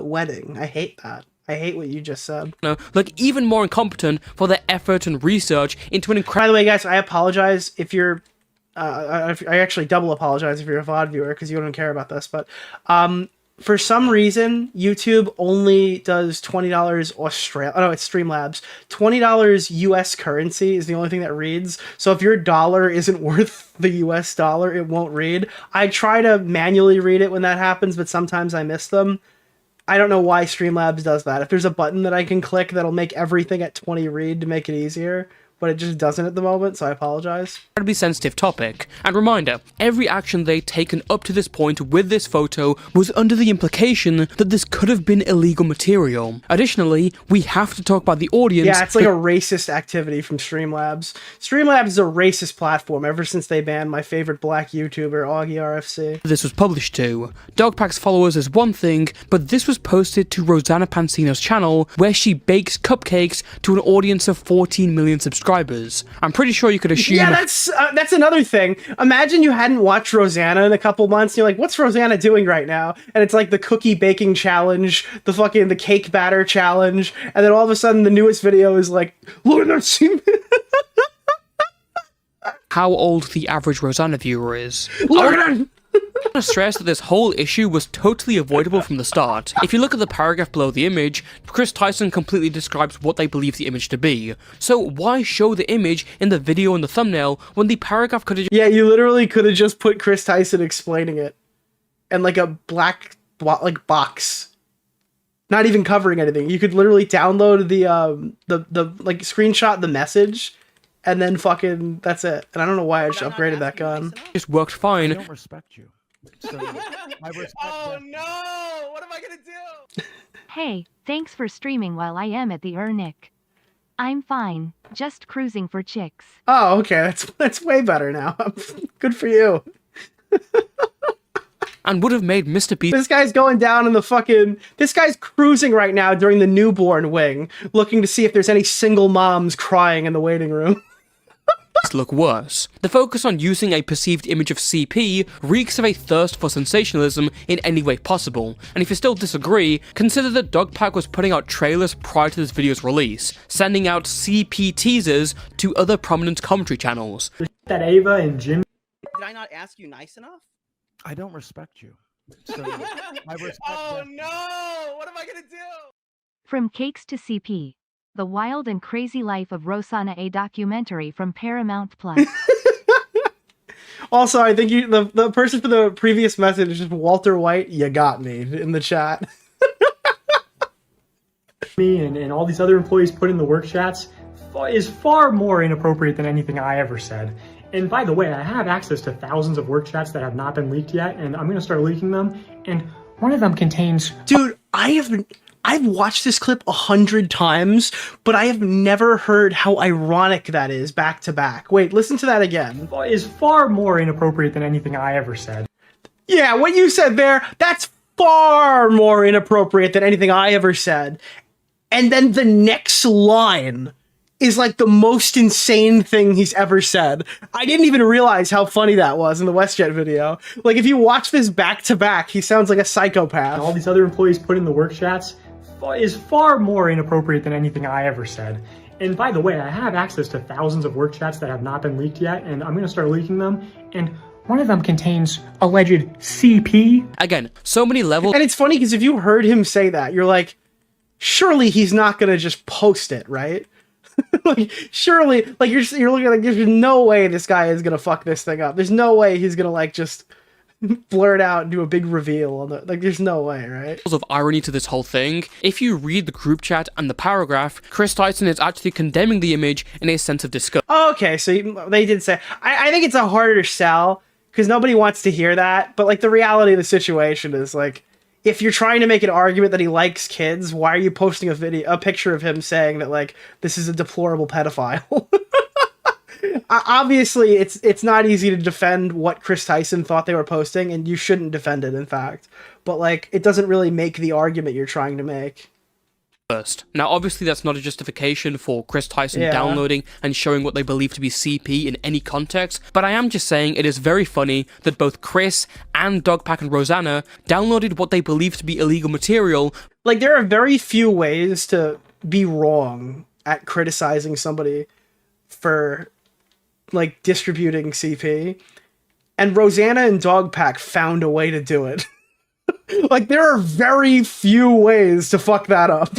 C: wedding. I hate that. I hate what you just said.
D: No, like even more incompetent for their effort and research into an incredible...
C: By the way, guys, I apologize if you're... I actually double apologize if you're a VOD viewer because you don't care about this, but... for some reason, YouTube only does $20 Australia. Oh no, it's Streamlabs. $20 US currency is the only thing that reads. So if your dollar isn't worth the US dollar, it won't read. I try to manually read it when that happens, but sometimes I miss them. I don't know why Streamlabs does that. If there's a button that I can click that'll make everything at 20 read to make it easier, but it just doesn't at the moment, so I apologize.
D: Incredibly sensitive topic. And reminder, every action they'd taken up to this point with this photo was under the implication that this could have been illegal material. Additionally, we have to talk about the audience.
C: Yeah, it's like a racist activity from Streamlabs. Streamlabs is a racist platform ever since they banned my favorite black YouTuber, Augie RFC.
D: This was published to. DogPack's followers is one thing, but this was posted to Rosanna Pansino's channel, where she bakes cupcakes to an audience of 14 million subscribers. I'm pretty sure you could assume...
C: Yeah, that's another thing. Imagine you hadn't watched Rosanna in a couple months, and you're like, what's Rosanna doing right now? And it's like the cookie baking challenge, the cake batter challenge, and then all of a sudden the newest video is like, look at that.
D: How old the average Rosanna viewer is.
C: Look at that.
D: I want to stress that this whole issue was totally avoidable from the start. If you look at the paragraph below the image, Chris Tyson completely describes what they believe the image to be. So why show the image in the video and the thumbnail when the paragraph could have...
C: Yeah, you literally could have just put Chris Tyson explaining it. And like a black box. Not even covering anything. You could literally download the screenshot the message, and then fucking, that's it. And I don't know why I just upgraded that gun.
D: Just worked fine.
I: I don't respect you. So, I respect
E: oh no! What am I gonna do?
F: Hey, thanks for streaming while I am at the Nick. I'm fine, just cruising for chicks.
C: Oh, okay, that's way better now. Good for you.
D: And would have made Mr. Beast...
C: This guy's going down in the fucking... This guy's cruising right now during the newborn wing, looking to see if there's any single moms crying in the waiting room.
D: Look worse. The focus on using a perceived image of CP reeks of a thirst for sensationalism in any way possible, and if you still disagree, consider that DogPack was putting out trailers prior to this video's release, sending out CP teasers to other prominent commentary channels.
B: That Ava and Jim...
E: Did I not ask you nice enough?
I: I don't respect you. So, I respect
E: oh no! What am I gonna do?
F: From cakes to CP. The Wild and Crazy Life of Rosanna, a documentary from Paramount Plus.
C: Also, I think the person for the previous message is just Walter White. You got me in the chat.
B: Me and all these other employees put in the work chats is far more inappropriate than anything I ever said. And by the way, I have access to thousands of work chats that have not been leaked yet, and I'm going to start leaking them. And one of them contains...
C: Dude, I've watched this clip 100 times, but I have never heard how ironic that is back to back. Wait, listen to that again.
B: Is far more inappropriate than anything I ever said.
C: Yeah, what you said there, that's far more inappropriate than anything I ever said. And then the next line is like the most insane thing he's ever said. I didn't even realize how funny that was in the WestJet video. Like, if you watch this back to back, he sounds like a psychopath.
B: And all these other employees put in the work chats is far more inappropriate than anything I ever said. And by the way, I have access to thousands of work chats that have not been leaked yet, and I'm gonna start leaking them. And one of them contains alleged CP.
D: Again, so many levels.
C: And it's funny because if you heard him say that, you're like, surely he's not gonna just post it, right? Like, surely, like you're looking at like, there's no way this guy is gonna fuck this thing up. There's no way he's gonna like just blurt out and do a big reveal on the, like, there's no way, right?
D: Of irony to this whole thing. If you read the group chat and the paragraph, Chris Tyson is actually condemning the image in a sense of disgust.
C: Oh, okay, so they did say, I think it's a harder sell because nobody wants to hear that, but like the reality of the situation is like, if you're trying to make an argument that he likes kids, why are you posting a picture of him saying that like this is a deplorable pedophile? Obviously, it's not easy to defend what Chris Tyson thought they were posting, and you shouldn't defend it, in fact. But like, it doesn't really make the argument you're trying to make.
D: First. Now, obviously, that's not a justification for Chris Tyson downloading and showing what they believe to be CP in any context, but I am just saying it is very funny that both Chris and DogPack and Rosanna downloaded what they believe to be illegal material.
C: Like, there are very few ways to be wrong at criticizing somebody for, like, distributing CP, and Rosanna and DogPack found a way to do it. Like, there are very few ways to fuck that up.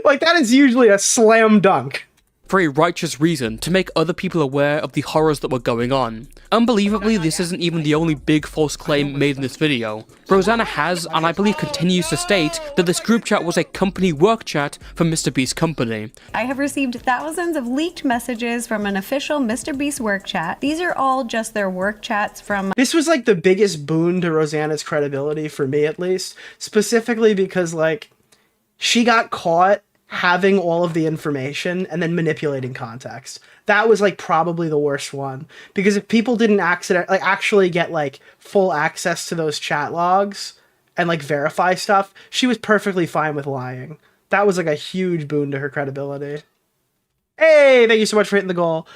C: Like, that is usually a slam dunk.
D: For a righteous reason, to make other people aware of the horrors that were going on. Unbelievably, this isn't even the only big false claim made in this video. Rosanna has, and I believe continues to state, that this group chat was a company work chat for MrBeast's company.
A: I have received thousands of leaked messages from an official MrBeast work chat. These are all just their work chats from...
C: This was like the biggest boon to Rosanna's credibility, for me at least. Specifically because, like, she got caught having all of the information and then manipulating context. That was like probably the worst one, because if people didn't actually get like full access to those chat logs and like verify stuff, she was perfectly fine with lying. That was like a huge boon to her credibility. Hey, thank you so much for hitting the goal.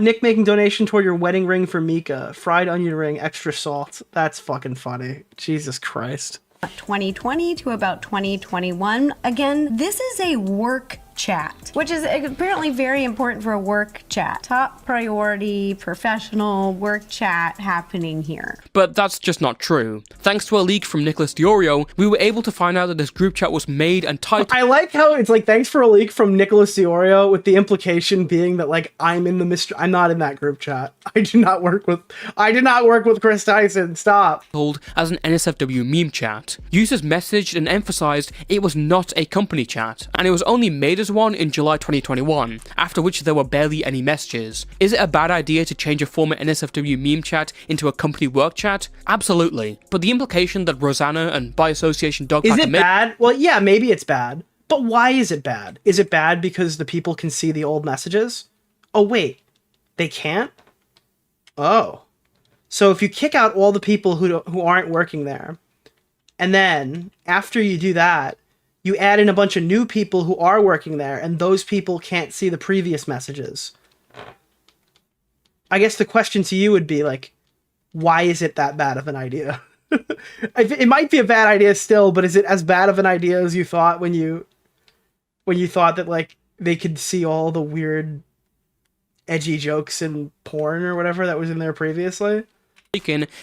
C: Nick making donation toward your wedding ring for Mika. Fried onion ring, extra salt. That's fucking funny. Jesus Christ.
A: 2020 to about 2021. Again, this is a work chat, which is apparently very important for a work chat. Top priority, professional work chat happening here.
D: But that's just not true. Thanks to a leak from Nicholas DeOrio, we were able to find out that this group chat was made and typed.
C: I like how it's like, thanks for a leak from Nicholas DeOrio, with the implication being that like I'm not in that group chat. I did not work with Chris Tyson. Stop.
D: As an NSFW meme chat. Users messaged and emphasized it was not a company chat, and it was only made as one in July 2021, after which there were barely any messages. Is it a bad idea to change a former NSFW meme chat into a company work chat? Absolutely. But the implication that Rosanna and by association DogPack...
C: Is it bad? Well, yeah, maybe it's bad. But why is it bad? Is it bad because the people can see the old messages? Oh, wait. They can't? Oh. So if you kick out all the people who aren't working there, and then after you do that, you add in a bunch of new people who are working there, and those people can't see the previous messages. I guess the question to you would be, like, why is it that bad of an idea? It might be a bad idea still, but is it as bad of an idea as you thought when you thought that, like, they could see all the weird, edgy jokes and porn or whatever that was in there previously?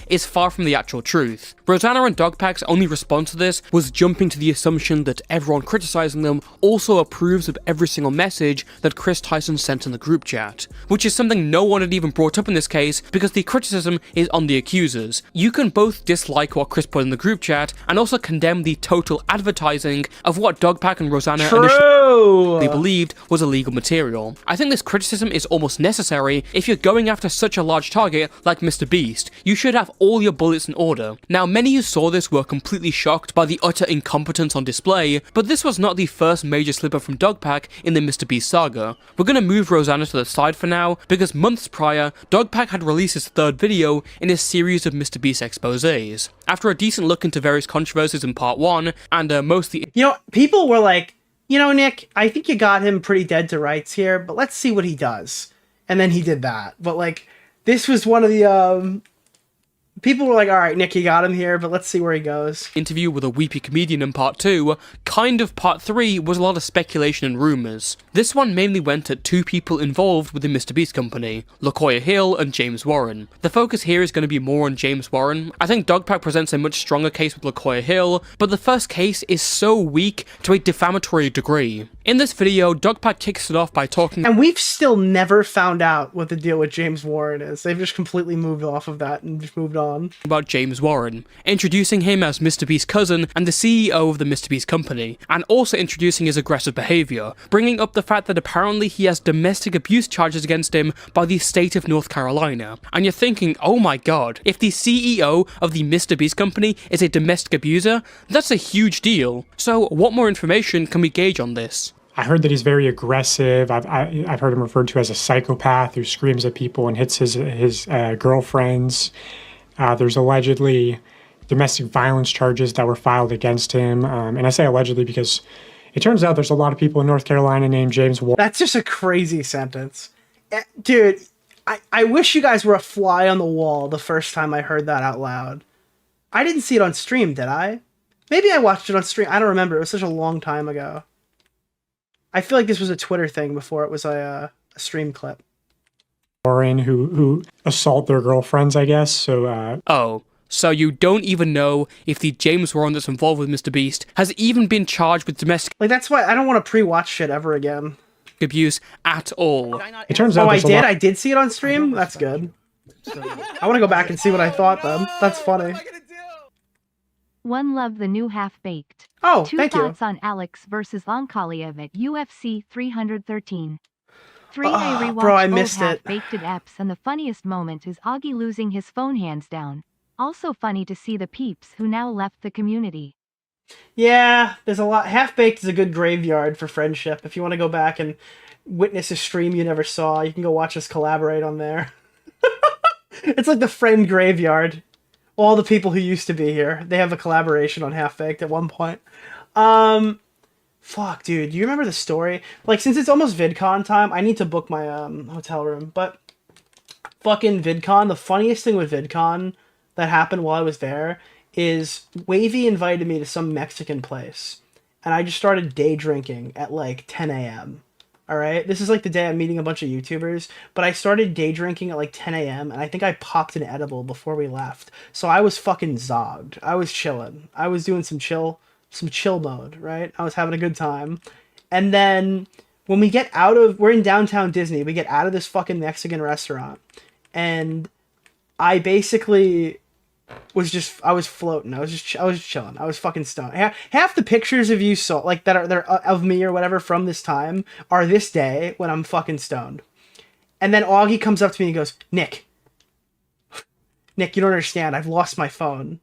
D: Is far from the actual truth. Rosanna and DogPack's only response to this was jumping to the assumption that everyone criticizing them also approves of every single message that Chris Tyson sent in the group chat, which is something no one had even brought up in this case because the criticism is on the accusers. You can both dislike what Chris put in the group chat and also condemn the total advertising of what DogPack and Rosanna initially believed was illegal material. I think this criticism is almost necessary if you're going after such a large target like MrBeast. You should have all your bullets in order. Now, many who saw this were completely shocked by the utter incompetence on display, but this was not the first major slip-up from DogPack in the MrBeast saga. We're gonna move Rosanna to the side for now, because months prior, DogPack had released his third video in a series of MrBeast exposés. After a decent look into various controversies in part 1, and mostly...
C: You know, people were like, you know, Nick, I think you got him pretty dead to rights here, but let's see what he does. And then he did that. But, like, this was one of the People were like, all right, Nick, you got him here, but let's see where he goes.
D: Interview with a weepy comedian in part 2, kind of part 3 was a lot of speculation and rumours. This one mainly went at two people involved with the MrBeast company, LaCoya Hill and James Warren. The focus here is going to be more on James Warren. I think DogPack presents a much stronger case with LaCoya Hill, but the first case is so weak to a defamatory degree. In this video, DogPack kicks it off by talking—
C: and we've still never found out what the deal with James Warren is. They've just completely moved off of that and just moved on.
D: About James Warren, introducing him as MrBeast's cousin and the CEO of the MrBeast company, and also introducing his aggressive behaviour, bringing up the fact that apparently he has domestic abuse charges against him by the state of North Carolina. And you're thinking, oh my god, if the CEO of the MrBeast company is a domestic abuser, that's a huge deal. So what more information can we gauge on this?
B: I heard that he's very aggressive. I've heard him referred to as a psychopath who screams at people and hits his girlfriends. There's allegedly domestic violence charges that were filed against him. And I say allegedly because it turns out there's a lot of people in North Carolina named James Warren.
C: That's just a crazy sentence. Dude, I wish you guys were a fly on the wall the first time I heard that out loud. I didn't see it on stream, did I? Maybe I watched it on stream. I don't remember. It was such a long time ago. I feel like this was a Twitter thing before it was a stream clip.
B: Warren who assault their girlfriends, I guess. So
D: oh, so you don't even know if the James Warren that's involved with MrBeast has even been charged with domestic—
C: like, that's why I don't want to pre-watch shit ever again.
D: —abuse at all.
B: It turns out—
C: oh, I did see it on stream? That's good. I want to go back and see what I thought then. That's funny.
F: One Love the new Half-Baked.
C: Oh,
F: Two
C: thank you.
F: thoughts on Alex versus Onkaliev at UFC 313. 3-day rewatch
C: bro, I
F: old
C: missed it.
F: Half-Baked at Epps, and the funniest moment is Augie losing his phone hands down. Also funny to see the peeps who now left the community.
C: Yeah, there's a lot. Half-Baked is a good graveyard for friendship. If you want to go back and witness a stream you never saw, you can go watch us collaborate on there. It's like the friend graveyard. All the people who used to be here, they have a collaboration on Half-Baked at one point. Fuck, dude, do you remember the story? Like, since it's almost VidCon time, I need to book my hotel room. But fucking VidCon, the funniest thing with VidCon that happened while I was there is Wavy invited me to some Mexican place, and I just started day drinking at like 10 a.m. All right, this is like the day I'm meeting a bunch of YouTubers, but I started day drinking at like 10 a.m. and I think I popped an edible before we left. So I was fucking zogged. I was chilling. I was doing some chill mode, right? I was having a good time. And then when we get we're in downtown Disney, we get out of this fucking Mexican restaurant, and I basically I was floating. I was chilling. I was fucking stoned. Half the pictures of you saw, like, that are of me or whatever from this time are this day when I'm fucking stoned. And then Augie comes up to me and goes, Nick, you don't understand. I've lost my phone. And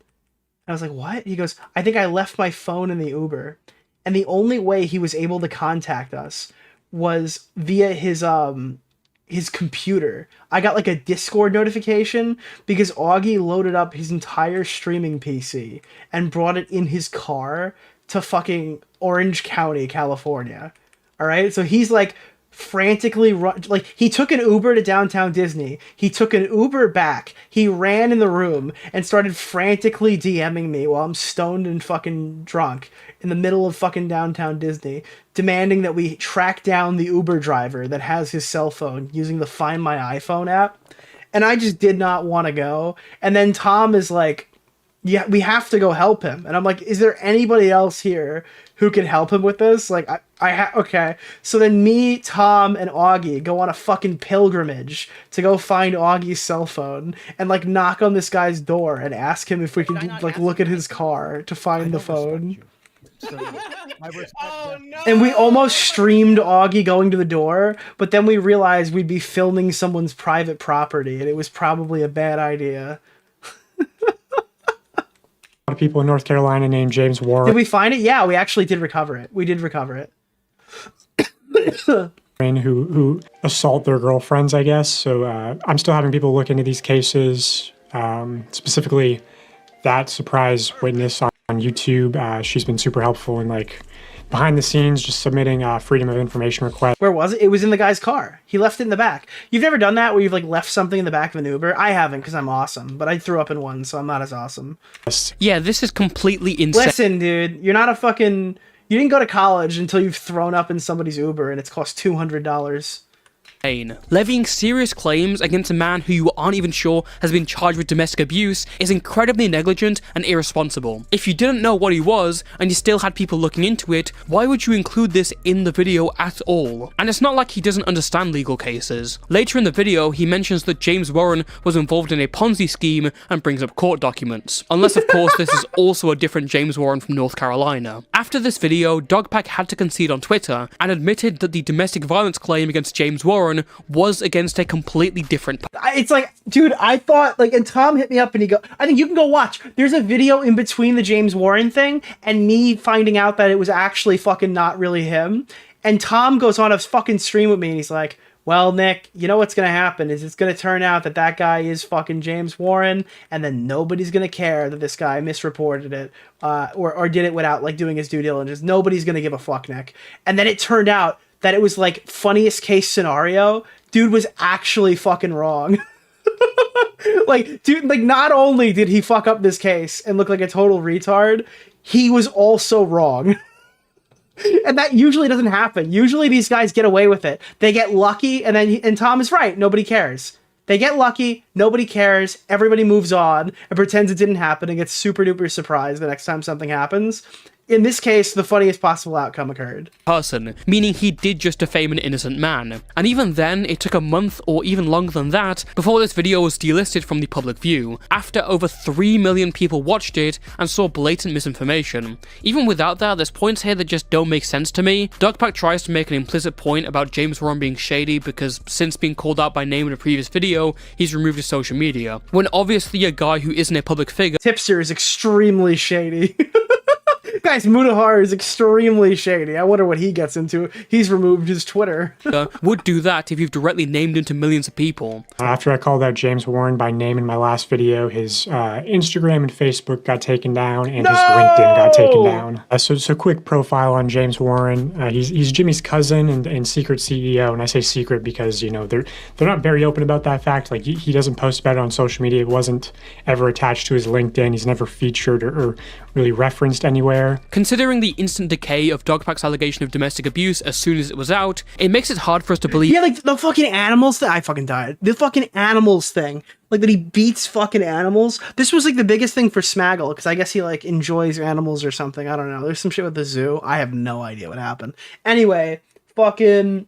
C: I was like, what? He goes, I think I left my phone in the Uber. And the only way he was able to contact us was via his computer. I got like a Discord notification because Augie loaded up his entire streaming PC and brought it in his car to fucking Orange County, California. All right, so he's like frantically like, he took an Uber to downtown Disney. He took an Uber back. He ran in the room and started frantically DMing me while I'm stoned and fucking drunk in the middle of fucking downtown Disney, demanding that we track down the Uber driver that has his cell phone using the Find My iPhone app. And I just did not want to go. And then Tom is like, yeah, we have to go help him. And I'm like, is there anybody else here who can help him with this? Like, okay. So then me, Tom, and Augie go on a fucking pilgrimage to go find Augie's cell phone and like knock on this guy's door and ask him if we can like look at his car to find the phone. And we almost streamed Augie going to the door, but then we realized we'd be filming someone's private property, and it was probably a bad idea.
B: A lot of people in North Carolina named James Warren.
C: Did we find it? Yeah, we actually did recover it. We did recover it.
B: who assault their girlfriends, I guess. So I'm still having people look into these cases, specifically that surprise witness on YouTube. She's been super helpful in like behind the scenes, just submitting freedom of information requests.
C: Where was it? It was in the guy's car. He left it in the back. You've never done that where you've like left something in the back of an Uber? I haven't because I'm awesome, but I threw up in one, so I'm not as awesome.
D: Yeah, this is completely insane.
C: Listen, dude, you're not a fucking... You didn't go to college until you've thrown up in somebody's Uber and it's cost $200.
D: Levying serious claims against a man who you aren't even sure has been charged with domestic abuse is incredibly negligent and irresponsible. If you didn't know what he was, and you still had people looking into it, why would you include this in the video at all? And it's not like he doesn't understand legal cases. Later in the video, he mentions that James Warren was involved in a Ponzi scheme and brings up court documents. Unless, of course, this is also a different James Warren from North Carolina. After this video, DogPack had to concede on Twitter and admitted that the domestic violence claim against James Warren was against a completely different...
C: It's like, dude, I thought, like, and Tom hit me up and he I think you can go watch. There's a video in between the James Warren thing and me finding out that it was actually fucking not really him. And Tom goes on a fucking stream with me and he's like, well, Nick, you know what's going to happen is it's going to turn out that that guy is fucking James Warren, and then nobody's going to care that this guy misreported it or did it without, like, doing his due diligence. Nobody's going to give a fuck, Nick. And then it turned out that it was like funniest case scenario. Dude was actually fucking wrong. Like, dude, like not only did he fuck up this case and look like a total retard, he was also wrong. And that usually doesn't happen. Usually these guys get away with it. They get lucky and Tom is right. Nobody cares. They get lucky. Nobody cares. Everybody moves on and pretends it didn't happen and gets super duper surprised the next time something happens. In this case, the funniest possible outcome occurred.
D: Person, meaning he did just defame an innocent man. And even then, it took a month or even longer than that before this video was delisted from the public view, after over 3 million people watched it and saw blatant misinformation. Even without that, there's points here that just don't make sense to me. DogPack tries to make an implicit point about James Warren being shady because since being called out by name in a previous video, he's removed his social media, when obviously a guy who isn't a public figure...
C: Tipster is extremely shady. Guys, Mudahar is extremely shady. I wonder what he gets into. He's removed his Twitter.
D: Would do that if you've directly named him to millions of people.
B: After I called out James Warren by name in my last video, his Instagram and Facebook got taken down, and his LinkedIn got taken down. So quick profile on James Warren. He's Jimmy's cousin and secret CEO, and I say secret because, you know, they're not very open about that fact. Like, he doesn't post about it on social media. It wasn't ever attached to his LinkedIn. He's never featured or really referenced anywhere.
D: Considering the instant decay of DogPack's allegation of domestic abuse as soon as it was out, it makes it hard for us to believe...
C: Yeah, like, the fucking animals thing. I fucking died. The fucking animals thing. Like, that he beats fucking animals. This was, like, the biggest thing for Smaggle, because I guess he, like, enjoys animals or something. I don't know. There's some shit with the zoo. I have no idea what happened. Anyway, fucking...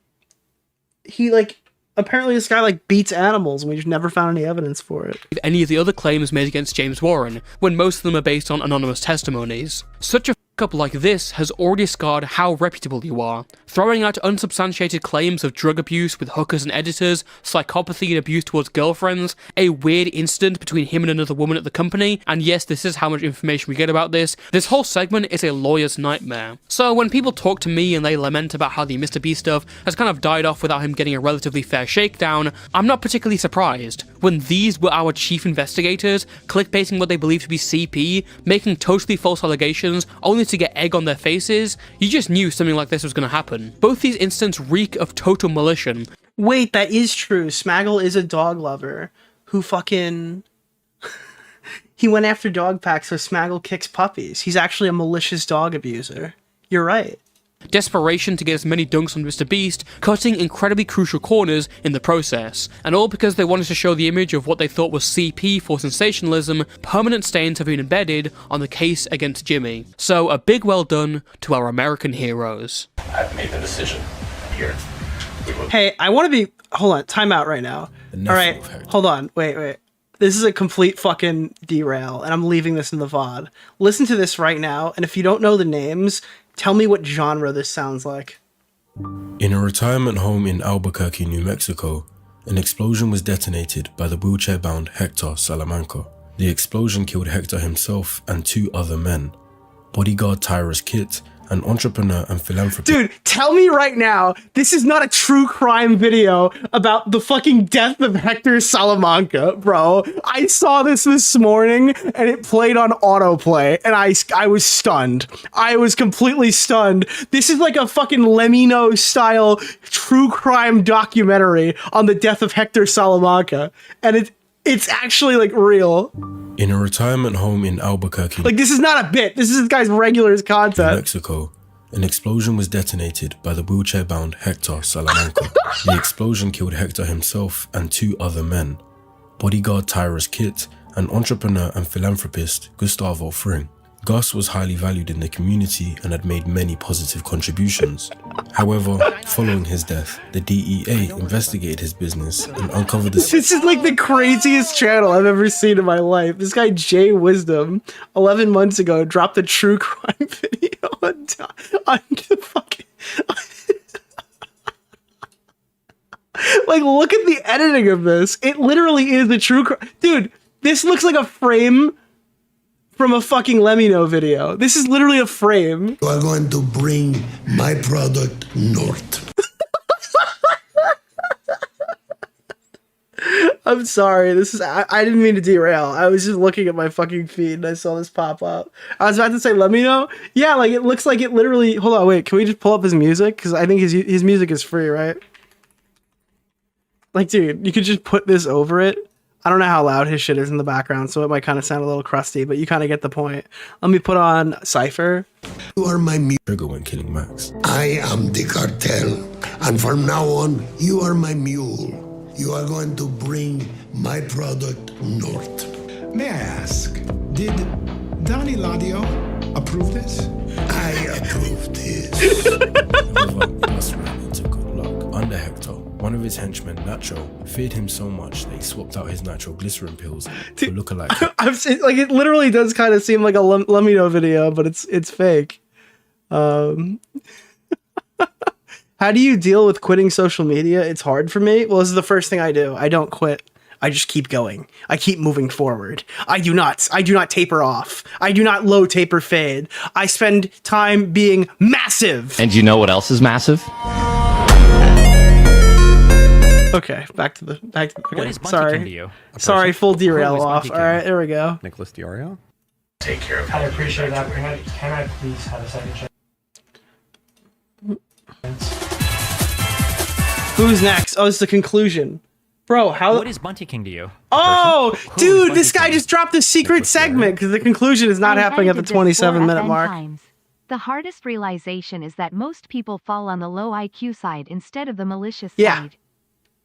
C: He, like... Apparently this guy, like, beats animals, and we just never found any evidence for it.
D: Any of the other claims made against James Warren, when most of them are based on anonymous testimonies. Such a f*** up like this has already scarred how reputable you are. Throwing out unsubstantiated claims of drug abuse with hookers and editors, psychopathy and abuse towards girlfriends, a weird incident between him and another woman at the company, and yes, this is how much information we get about this whole segment is a lawyer's nightmare. So when people talk to me and they lament about how the Mr. Beast stuff has kind of died off without him getting a relatively fair shakedown, I'm not particularly surprised. When these were our chief investigators, clickbaiting what they believe to be CP, making totally false allegations, only to get egg on their faces, you just knew something like this was going to happen. Both these incidents reek of total malicious.
C: Wait, that is true. Smaggle is a dog lover who fucking... He went after DogPack, so Smaggle kicks puppies. He's actually a malicious dog abuser. You're right.
D: Desperation to get as many dunks on Mr. Beast, cutting incredibly crucial corners in the process, and all because they wanted to show the image of what they thought was CP for sensationalism. Permanent stains have been embedded on the case against Jimmy. So a big well done to our American heroes.
Q: I've made the decision. I'm here.
C: Hey, I want to be... Hold on, time out right now. Alright, hold on, wait. This is a complete fucking derail, and I'm leaving this in the VOD. Listen to this right now, and if you don't know the names, tell me what genre this sounds like.
R: In a retirement home in Albuquerque, New Mexico, an explosion was detonated by the wheelchair-bound Hector Salamanca. The explosion killed Hector himself and 2 other men. Bodyguard Tyrus Kitt an entrepreneur and philanthropist.
C: Dude, tell me right now, this is not a true crime video about the fucking death of Hector Salamanca, bro. I saw this morning and it played on autoplay and I was stunned. I was completely stunned. This is like a fucking Lemino style true crime documentary on the death of Hector Salamanca. And it's actually like real.
R: In a retirement home in Albuquerque,
C: Like, this is not a bit. This is this guy's regular content.
R: Mexico, an explosion was detonated by the wheelchair-bound Hector Salamanca. The explosion killed Hector himself and 2 other men, bodyguard Tyrus Kitt and entrepreneur and philanthropist Gustavo Fring. Gus was highly valued in the community and had made many positive contributions. However, following his death, the DEA investigated his business and uncovered the...
C: This is like the craziest channel I've ever seen in my life. This guy, Jay Wisdom, 11 months ago, dropped a true crime video on the fucking... Like, look at the editing of this. It literally is a true crime. Dude, this looks like a frame from a fucking Lemino video. This is literally a frame.
S: You are going to bring my product north.
C: I'm sorry. I didn't mean to derail. I was just looking at my fucking feed and I saw this pop up. I was about to say, let me know. Yeah, like it looks like it literally. Hold on, wait. Can we just pull up his music? Because I think his music is free, right? Like, dude, you could just put this over it. I don't know how loud his shit is in the background, so it might kind of sound a little crusty, but you kind of get the point. Let me put on Cypher.
S: You are my mule.
R: Trigger when killing Max.
S: I am the cartel, and from now on, you are my mule. You are going to bring my product north.
T: May I ask, did Donnie Ladio approve this?
S: I approve this.
R: However, Gus ran into good luck. Under Hector, one of his henchmen, Nacho, feared him so much that he swapped out his nitroglycerin pills for lookalike.
C: I've seen, like, it literally does kind of seem like a Lemino video, but it's fake. How do you deal with quitting social media? It's hard for me. Well, this is the first thing I do. I don't quit. I just keep going. I keep moving forward. I do not taper off. I do not low taper fade. I spend time being massive.
U: And do you know what else is massive?
C: Okay, back to the okay,
O: What is Bunty
C: sorry.
O: King to you? A
C: Sorry,
O: person?
C: full
O: Who
C: derail
O: is
C: off.
O: Bunty
C: All
O: King?
C: right, there we go.
P: Nicholas DeOrio?
Q: Take care of
B: I appreciate that. Can I please have a second check?
C: Who's next? Oh, it's the conclusion. Bro, how...
O: What is Bunty King to you?
C: Oh,
O: Who is
C: dude,
O: Bunty
C: this guy
O: King?
C: just dropped a secret segment because the conclusion is not
F: I
C: happening at the
F: edited this
C: 27-minute
F: 4
C: mark.
F: times. The hardest realization is that most people fall on the low IQ side instead of the malicious side.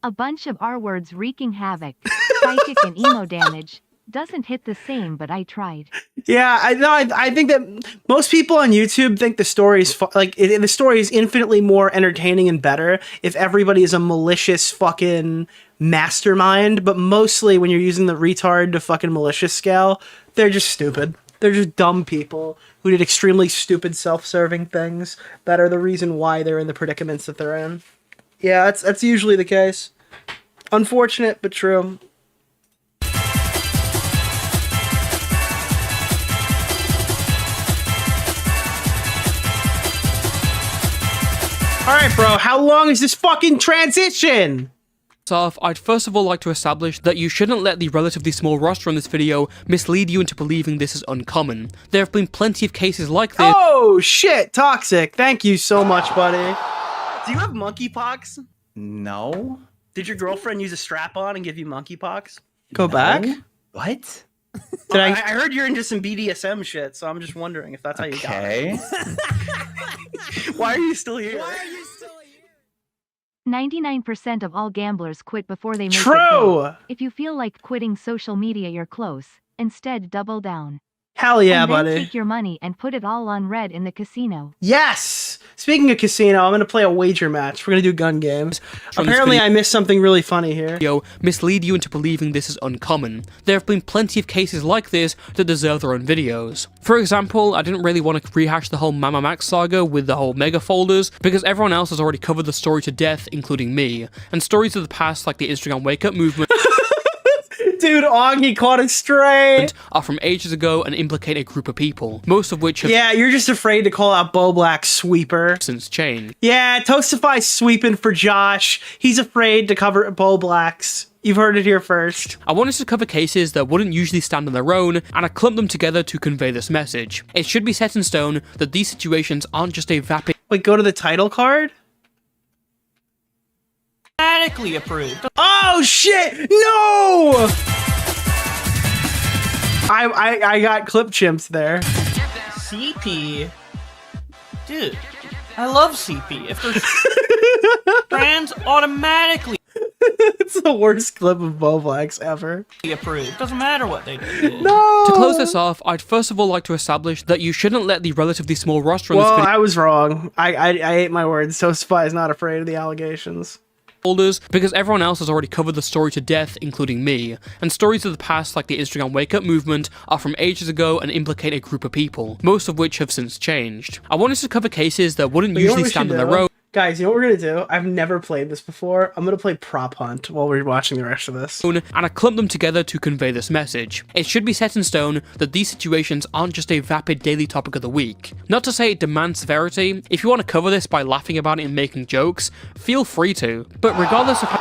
F: A bunch of R words wreaking havoc, psychic and emo damage. Doesn't hit the same, but I tried.
C: Yeah, I think that most people on YouTube think the story is the story is infinitely more entertaining and better if everybody is a malicious fucking mastermind. But mostly when you're using the retard to fucking malicious scale, they're just stupid. They're just dumb people who did extremely stupid self-serving things that are the reason why they're in the predicaments that they're in. Yeah, that's usually the case. Unfortunate, but true. Alright, bro, how long is this fucking transition?
D: I'd first of all like to establish that you shouldn't let the relatively small roster on this video mislead you into believing this is uncommon. There have been plenty of cases like this.
C: Oh shit, Toxic. Thank you so much, buddy. Do you have monkeypox?
V: No.
C: Did your girlfriend use a strap-on and give you monkeypox? Go back?
V: What?
C: I heard you're into some BDSM shit, so I'm just wondering if that's how you got it. Why are you still here?
F: 99% of all gamblers quit before they make it
C: True!
F: big. If you feel like quitting social media, you're close. Instead, double down.
C: Hell yeah,
F: and then
C: buddy.
F: take your money and put it all on red in the casino.
C: Yes! Speaking of casino, I'm gonna play a wager match. We're gonna do gun games. Apparently I missed something really funny here.
D: Mislead you into believing this is uncommon. There have been plenty of cases like this that deserve their own videos. For example, I didn't really want to rehash the whole Mama Max saga with the whole mega folders, because everyone else has already covered the story to death, including me. And stories of the past like the Instagram wake up movement.
C: Dude, Augie caught it straight.
D: Are from ages ago and implicate a group of people, most of which have
C: you're just afraid to call out Bo Black sweeper.
D: Since changed.
C: Yeah, Toastify sweeping for Josh. He's afraid to cover Bo Blacks. You've heard it here first.
D: I wanted to cover cases that wouldn't usually stand on their own, and I clumped them together to convey this message. It should be set in stone that these situations aren't just a vapid...
C: Wait, go to the title card?
E: Automatically approved.
C: Oh shit! No! I got clip chimped there.
E: CP. Dude, I love CP. If they're trans, automatically
C: It's the worst clip of Bo Blacks ever.
E: approved. Doesn't matter what they do.
C: No!
D: To close this off, I'd first of all like to establish that you shouldn't let the relatively small roster on this
C: Well,
D: video
C: I was wrong. I ate my words. Toastify is not afraid of the allegations.
D: folders because everyone else has already covered the story to death, including me, and stories of the past like the Instagram wake up movement are from ages ago and implicate a group of people, most of which have since changed. I wanted to cover cases that wouldn't usually stand on their own.
C: Guys, you know what we're gonna do? I've never played this before. I'm gonna play Prop Hunt while we're watching the rest of this.
D: And I clumped them together to convey this message. It should be set in stone that these situations aren't just a vapid daily topic of the week. Not to say it demands severity. If you want to cover this by laughing about it and making jokes, feel free to. But regardless of how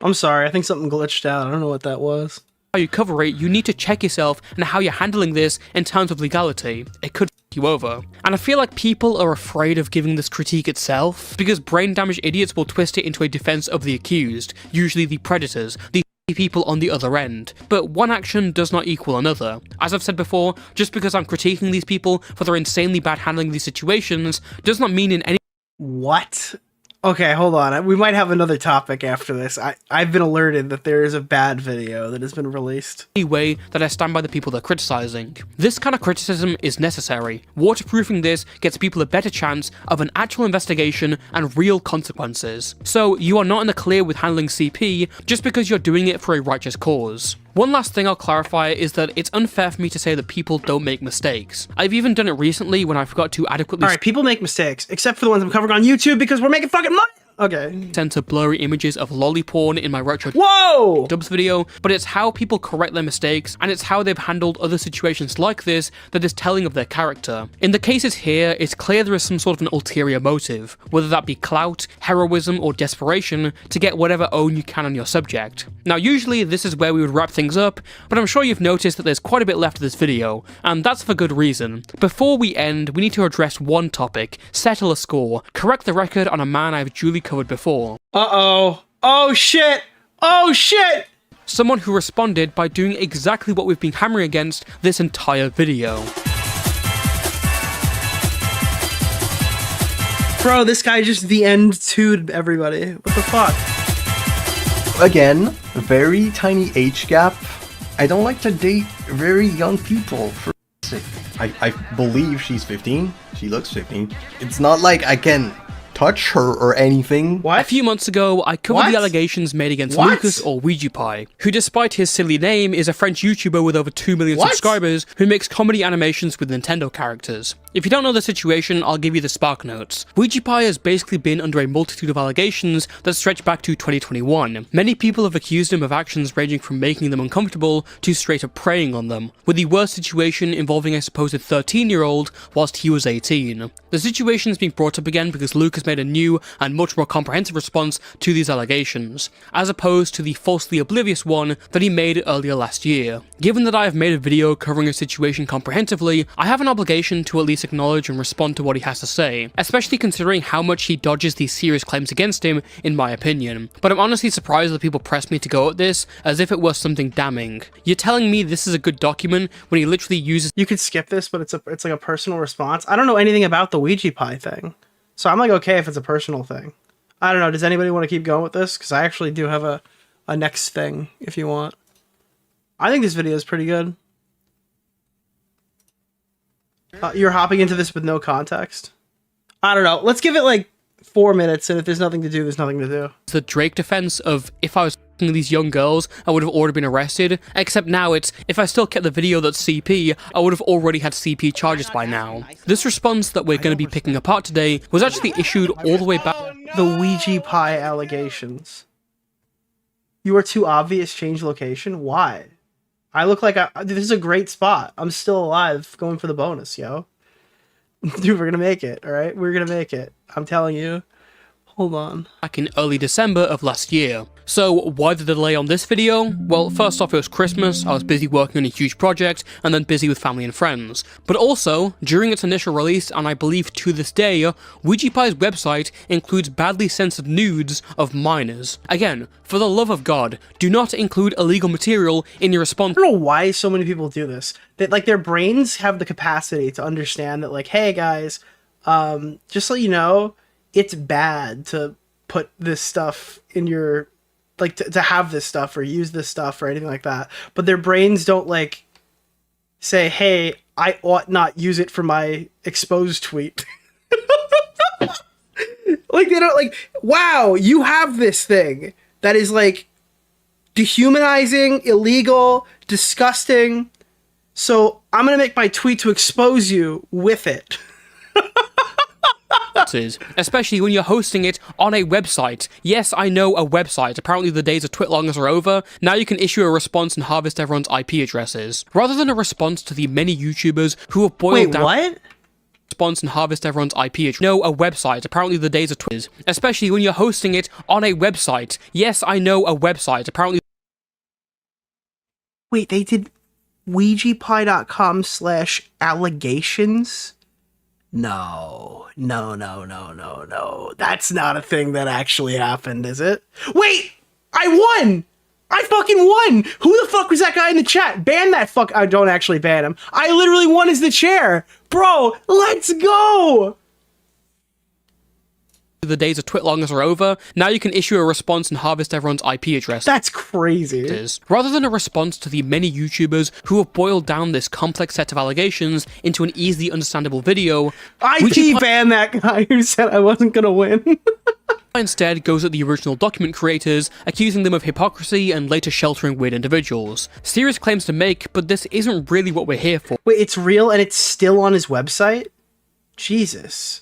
C: I'm sorry, I think something glitched out. I don't know what that was.
D: how you cover it, you need to check yourself and how you're handling this in terms of legality. It could f you over. And I feel like people are afraid of giving this critique itself, because brain-damaged idiots will twist it into a defense of the accused, usually the predators, the people on the other end. But one action does not equal another. As I've said before, just because I'm critiquing these people for their insanely bad handling these situations does not mean in any—
C: What? Okay, hold on. We might have another topic after this. I've been alerted that there is a bad video that has been released.
D: way that I stand by the people they're criticizing. This kind of criticism is necessary. Waterproofing this gets people a better chance of an actual investigation and real consequences. So you are not in the clear with handling CP just because you're doing it for a righteous cause. One last thing I'll clarify is that it's unfair for me to say that people don't make mistakes. I've even done it recently when I forgot to adequately—
C: Alright, people make mistakes, except for the ones I'm covering on YouTube because we're making fucking money! Okay.
D: Censor blurry images of lolly porn in my retro
C: Whoa!
D: dubs video, but it's how people correct their mistakes, and it's how they've handled other situations like this that is telling of their character. In the cases here, it's clear there is some sort of an ulterior motive, whether that be clout, heroism, or desperation to get whatever own you can on your subject. Now usually this is where we would wrap things up, but I'm sure you've noticed that there's quite a bit left of this video, and that's for good reason. Before we end, we need to address one topic, settle a score, correct the record on a man I've duly covered before.
C: Uh-oh. Oh shit! Oh shit!
D: Someone who responded by doing exactly what we've been hammering against this entire video.
C: Bro, this guy just the end 2'd everybody. What the fuck?
G: Again, very tiny age gap. I don't like to date very young people for sake. I believe she's 15. She looks 15. It's not like I can touch her or anything.
D: A few months ago, I covered the allegations made against Lucas or Ouija Pie, who despite his silly name is a French YouTuber with over 2 million subscribers who makes comedy animations with Nintendo characters. If you don't know the situation, I'll give you the spark notes. Ouija Pie has basically been under a multitude of allegations that stretch back to 2021. Many people have accused him of actions ranging from making them uncomfortable to straight up preying on them, with the worst situation involving a supposed 13-year-old whilst he was 18. The situation is being brought up again because Lucas made a new and much more comprehensive response to these allegations, as opposed to the falsely oblivious one that he made earlier last year. Given that I have made a video covering a situation comprehensively, I have an obligation to at least acknowledge and respond to what he has to say, especially considering how much he dodges these serious claims against him, in my opinion. But I'm honestly surprised that people press me to go at this as if it was something damning. You're telling me this is a good document when he literally uses—
C: You could skip this, but it's like a personal response. I don't know anything about the Ouija Pie thing, so I'm like okay if it's a personal thing. I don't know, does anybody want to keep going with this? Because I actually do have a next thing if you want. I think this video is pretty good. You're hopping into this with no context? I don't know. Let's give it like 4 minutes, and if there's nothing to do, there's nothing to do.
D: The Drake defense of if I was these young girls, I would have already been arrested, except now it's, if I still kept the video that's CP, I would have already had CP charges by now. This response that we're going to be picking apart today was actually issued all the way back.
C: The Ouija Pie allegations. You are too obvious, change location? Why? I look like this is a great spot. I'm still alive, going for the bonus, yo. Dude, we're gonna make it, alright? We're gonna make it. I'm telling you. Hold on.
D: Back in early December of last year. So why the delay on this video? Well, first off, it was Christmas, I was busy working on a huge project, and then busy with family and friends. But also, during its initial release, and I believe to this day, Ouija Pie's website includes badly censored nudes of minors. Again, for the love of God, do not include illegal material in your response.
C: I don't know why so many people do this. That, like, their brains have the capacity to understand that, like, hey guys, just so you know, it's bad to put this stuff in your, like, to have this stuff or use this stuff or anything like that. But their brains don't, like, say, hey, I ought not use it for my exposed tweet. Like, they don't, like, wow, you have this thing that is, like, dehumanizing, illegal, disgusting. So I'm going to make my tweet to expose you with it.
D: Especially when you're hosting it on a website. Yes, I know, a website. Apparently the days of twitlongers are over. Now you can issue a response and harvest everyone's IP addresses. Rather than a response to the many YouTubers who have boiled down...
C: Wait, what?
D: Response and harvest everyone's IP address. No, a website. Apparently the days of twitters. Especially when you're hosting it on a website. Yes, I know, a website. Apparently...
C: Wait, they did ouijapie.com/allegations? No. That's not a thing that actually happened, is it? Wait! I won! I fucking won! Who the fuck was that guy in the chat? Ban that fuck... I don't actually ban him. I literally won as the chair! Bro, let's go!
D: The days of twitlongers are over. Now you can issue a response and harvest everyone's IP address.
C: That's crazy.
D: Rather than a response to the many YouTubers who have boiled down this complex set of allegations into an easily understandable video,
C: IP ban that guy who said I wasn't gonna win.
D: Instead goes at the original document creators, accusing them of hypocrisy and later sheltering weird individuals. Serious claims to make, but this isn't really what we're here for.
C: Wait, it's real and it's still on his website? Jesus.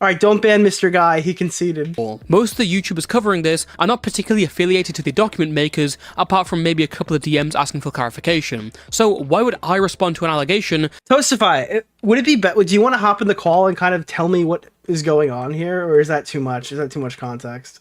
C: Alright, don't ban Mr. Guy, he conceded.
D: Most of the YouTubers covering this are not particularly affiliated to the document makers, apart from maybe a couple of DMs asking for clarification. So why would I respond to an allegation?
C: Toastify, would it be do you want to hop in the call and kind of tell me what is going on here, or is that too much? Is that too much context?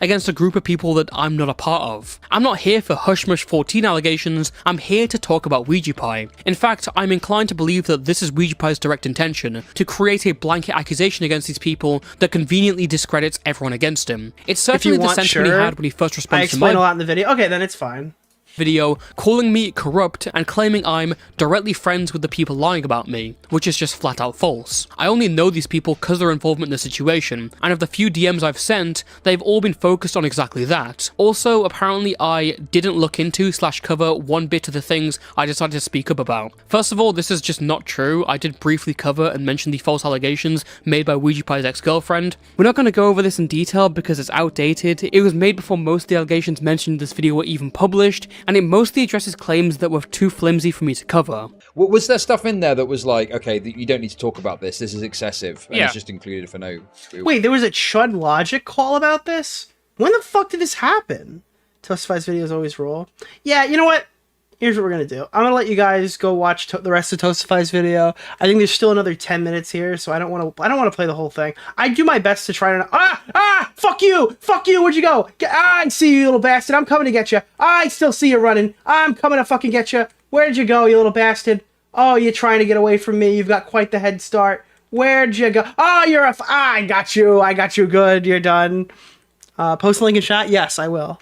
D: Against a group of people that I'm not a part of. I'm not here for Hushmush 14 allegations, I'm here to talk about Ouija Pie. In fact, I'm inclined to believe that this is Ouija Pie's direct intention, to create a blanket accusation against these people that conveniently discredits everyone against him. It's certainly the sentiment he had when he first responded
C: I
D: to
C: explain
D: my
C: a lot in the video. Okay, then it's fine.
D: Video calling me corrupt and claiming I'm directly friends with the people lying about me, which is just flat out false. I only know these people because of their involvement in the situation, and of the few DMs I've sent, they've all been focused on exactly that. Also, apparently I didn't look into / cover one bit of the things I decided to speak up about. First of all, this is just not true. I did briefly cover and mention the false allegations made by Ouija Pie's ex-girlfriend. We're not going to go over this in detail because it's outdated. It was made before most of the allegations mentioned in this video were even published, and it mostly addresses claims that were too flimsy for me to cover.
J: Was there stuff in there that was like, okay, you don't need to talk about this is excessive, and it's just included for no...
C: Wait, there was a Chud Logic call about this? When the fuck did this happen? Toastify's videos always roll. Yeah, you know what? Here's what we're gonna do. I'm gonna let you guys go watch the rest of Toastify's video. I think there's still another 10 minutes here, so I don't want to play the whole thing. I do my best to try to... Fuck you! Fuck you! Where'd you go? I see you, little bastard. I'm coming to get you. I still see you running. I'm coming to fucking get you. Where'd you go, you little bastard? Oh, you're trying to get away from me. You've got quite the head start. Where'd you go? Oh, you're I got you. I got you good. You're done. Post a link in chat? Yes, I will.